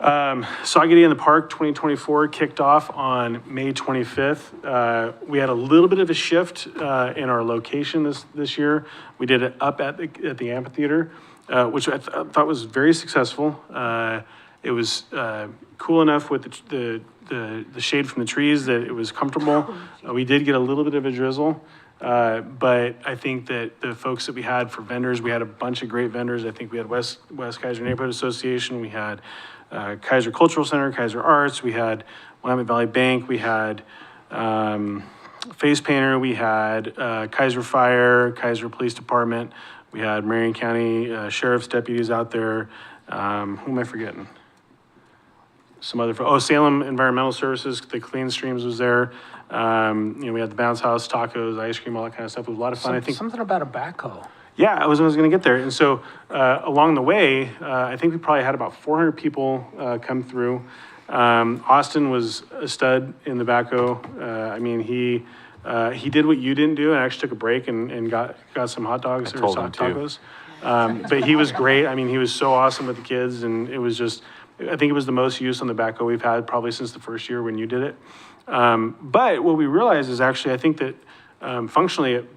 A: Saugerty in the Park 2024 kicked off on May 25th. We had a little bit of a shift in our location this year. We did it up at the amphitheater, which I thought was very successful. It was cool enough with the shade from the trees that it was comfortable. We did get a little bit of a drizzle. But I think that the folks that we had for vendors, we had a bunch of great vendors. I think we had West Keizer Neighborhood Association, we had Keizer Cultural Center, Keizer Arts, we had Willamette Valley Bank, we had Face Painter, we had Keizer Fire, Keizer Police Department, we had Marion County Sheriff's deputies out there. Who am I forgetting? Some other, Salem Environmental Services, the Clean Streams was there. We had the Bounce House, tacos, ice cream, all that kind of stuff. It was a lot of fun. I think
D: Something about a backhoe.
A: yeah, I was going to get there. And so along the way, I think we probably had about 400 people come through. Austin was a stud in the backhoe. I mean, he did what you didn't do and actually took a break and got some hot dogs or
K: told
A: some
K: him to.
A: tacos. But he was great. I mean, he was so awesome with the kids, and it was just, I think it was the most use on the backhoe we've had probably since the first year when you did it. But what we realized is actually, I think that functionally, it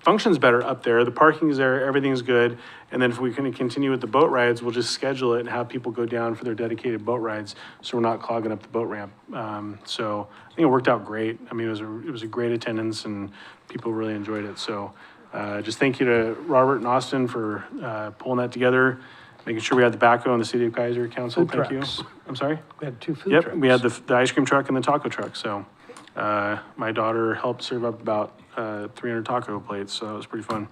A: functions better up there. The parking's there, everything's good. And then if we can continue with the boat rides, we'll just schedule it and have people go down for their dedicated boat rides, so we're not clogging up the boat ramp. So I think it worked out great. I mean, it was a great attendance and people really enjoyed it. So just thank you to Robert and Austin for pulling that together, making sure we had the backhoe and the City of Keizer Council.
D: Food
A: Thank
D: trucks.
A: you. I'm sorry?
D: We had 2 food trucks.
A: Yep, we had the ice cream truck and the taco truck, so, my daughter helped serve up about, 300 taco plates, so that was pretty fun.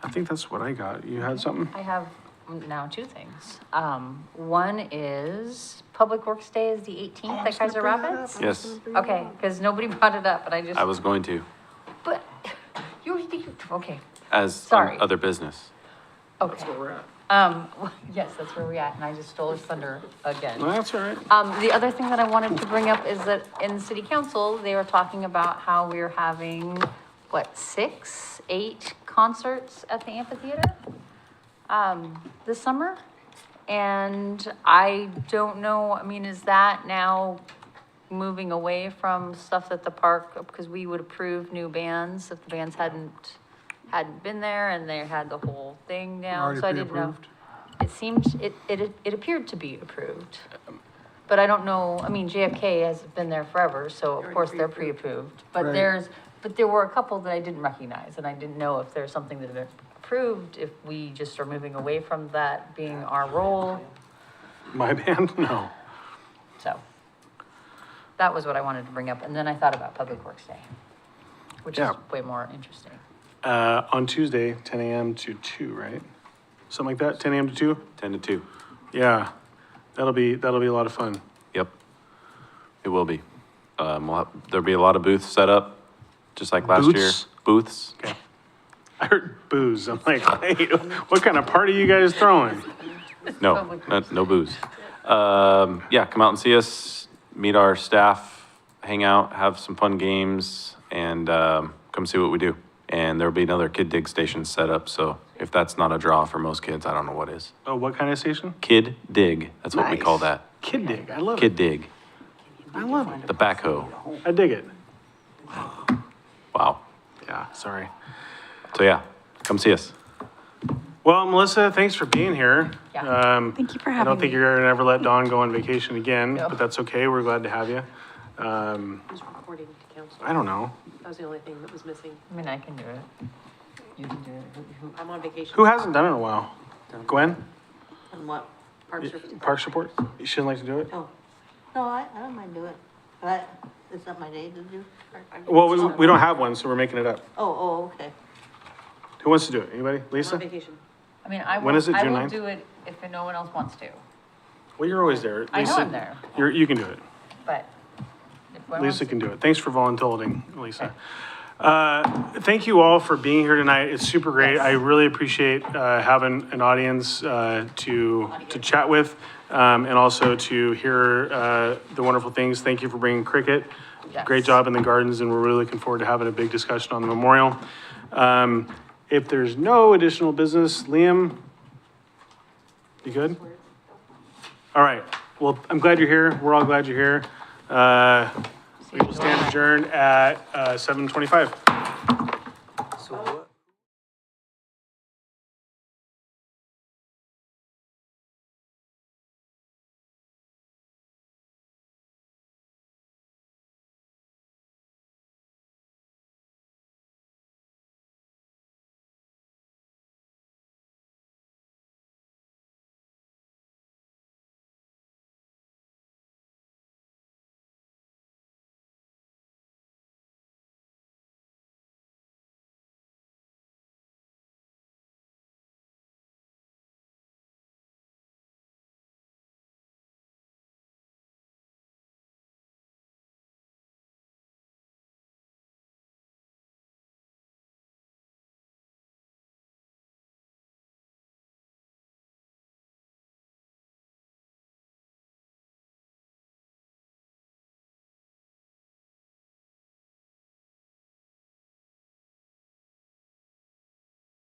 A: I think that's what I got. You had something?
B: I have now 2 things. One is Public Works Day is the 18th at Keizer Rapids?
K: Yes,
B: Okay, because nobody brought it up, but I just,
K: I was going to,
B: but, okay,
K: as
B: Sorry.
K: other business.
B: okay. That's where we're at. Yes, that's where we're at, and I just stole his thunder again.
A: No, that's all right.
B: The other thing that I wanted to bring up is that in city council, they were talking about how we're having, 6, 8 concerts at the amphitheater, this summer? And I don't know, I mean, is that now moving away from stuff that the park, because we would approve new bands if the bands hadn't been there and they had the whole thing down,
J: Already
B: so I didn't know.
J: pre-approved?
B: It seemed, it appeared to be approved. But I don't know, I mean, JFK has been there forever, so of course they're pre-approved. But
J: Right.
B: but there were a couple that I didn't recognize, and I didn't know if there's something that had been approved, if we just are moving away from that being our role,
A: My band? No.
B: so. That was what I wanted to bring up, and then I thought about Public Works Day, which is
A: Yeah.
B: way more interesting.
A: On Tuesday, 10 a.m. to 2, right? Something like that, 10 a.m. to 2?
K: 10 to 2.
A: Yeah, that'll be a lot of fun.
K: Yep. It will be. There'll be a lot of booths set up, just like last year.
A: Booths?
K: Booths.
A: Okay. I heard booze. I'm like, hey, what kind of party you guys throwing?
K: No, no booze. Yeah, come out and see us, meet our staff, hang out, have some fun games, and come see what we do. And there'll be another Kid Dig station set up, so if that's not a draw for most kids, I don't know what is.
A: Oh, what kind of station?
K: Kid Dig, that's what we call
J: Nice.
K: that.
A: Kid Dig. I love it.
K: Kid Dig,
A: I love it.
K: the backhoe.
A: I dig it.
K: Wow.
A: Yeah, sorry.
K: So yeah, come see us.
A: Well, Melissa, thanks for being here.
B: Yeah.
A: Thank you for having me. I don't think you're gonna ever let Dawn go on vacation again, but that's okay. We're glad to have you.
E: Who's reporting to council?
A: I don't know.
E: That was the only thing that was missing.
B: I mean, I can do it. You can do it.
E: I'm on vacation.
A: Who hasn't done it in a while? Gwen?
L: And what?
E: Parks Rep-
A: Parks report? You shouldn't like to do it?
L: Oh, no, I don't mind doing it, but it's not my day to do.
A: Well, we don't have one, so we're making it up.
L: Oh, okay.
A: Who wants to do it? Anybody?
E: I'm on
A: Lisa?
E: vacation.
B: I mean, I
A: When
B: will,
A: is it,
B: I
A: June
B: will
A: 9th?
B: do it if no one else wants to,
A: Well, you're always there.
B: I know
A: Lisa,
B: I'm there.
A: You can do it.
B: but if one wants
A: Lisa
B: to.
A: can do it. Thanks for volunteering, Lisa. Thank you all for being here tonight. It's super great. I really appreciate having an audience to chat with and also to hear the wonderful things. Thank you for bringing cricket.
B: Yes.
A: Great job in the gardens, and we're really looking forward to having a big discussion on the memorial. If there's no additional business, Liam, You good? All right. Well, I'm glad you're here. We're all glad you're here. We will stand adjourned at 7:25.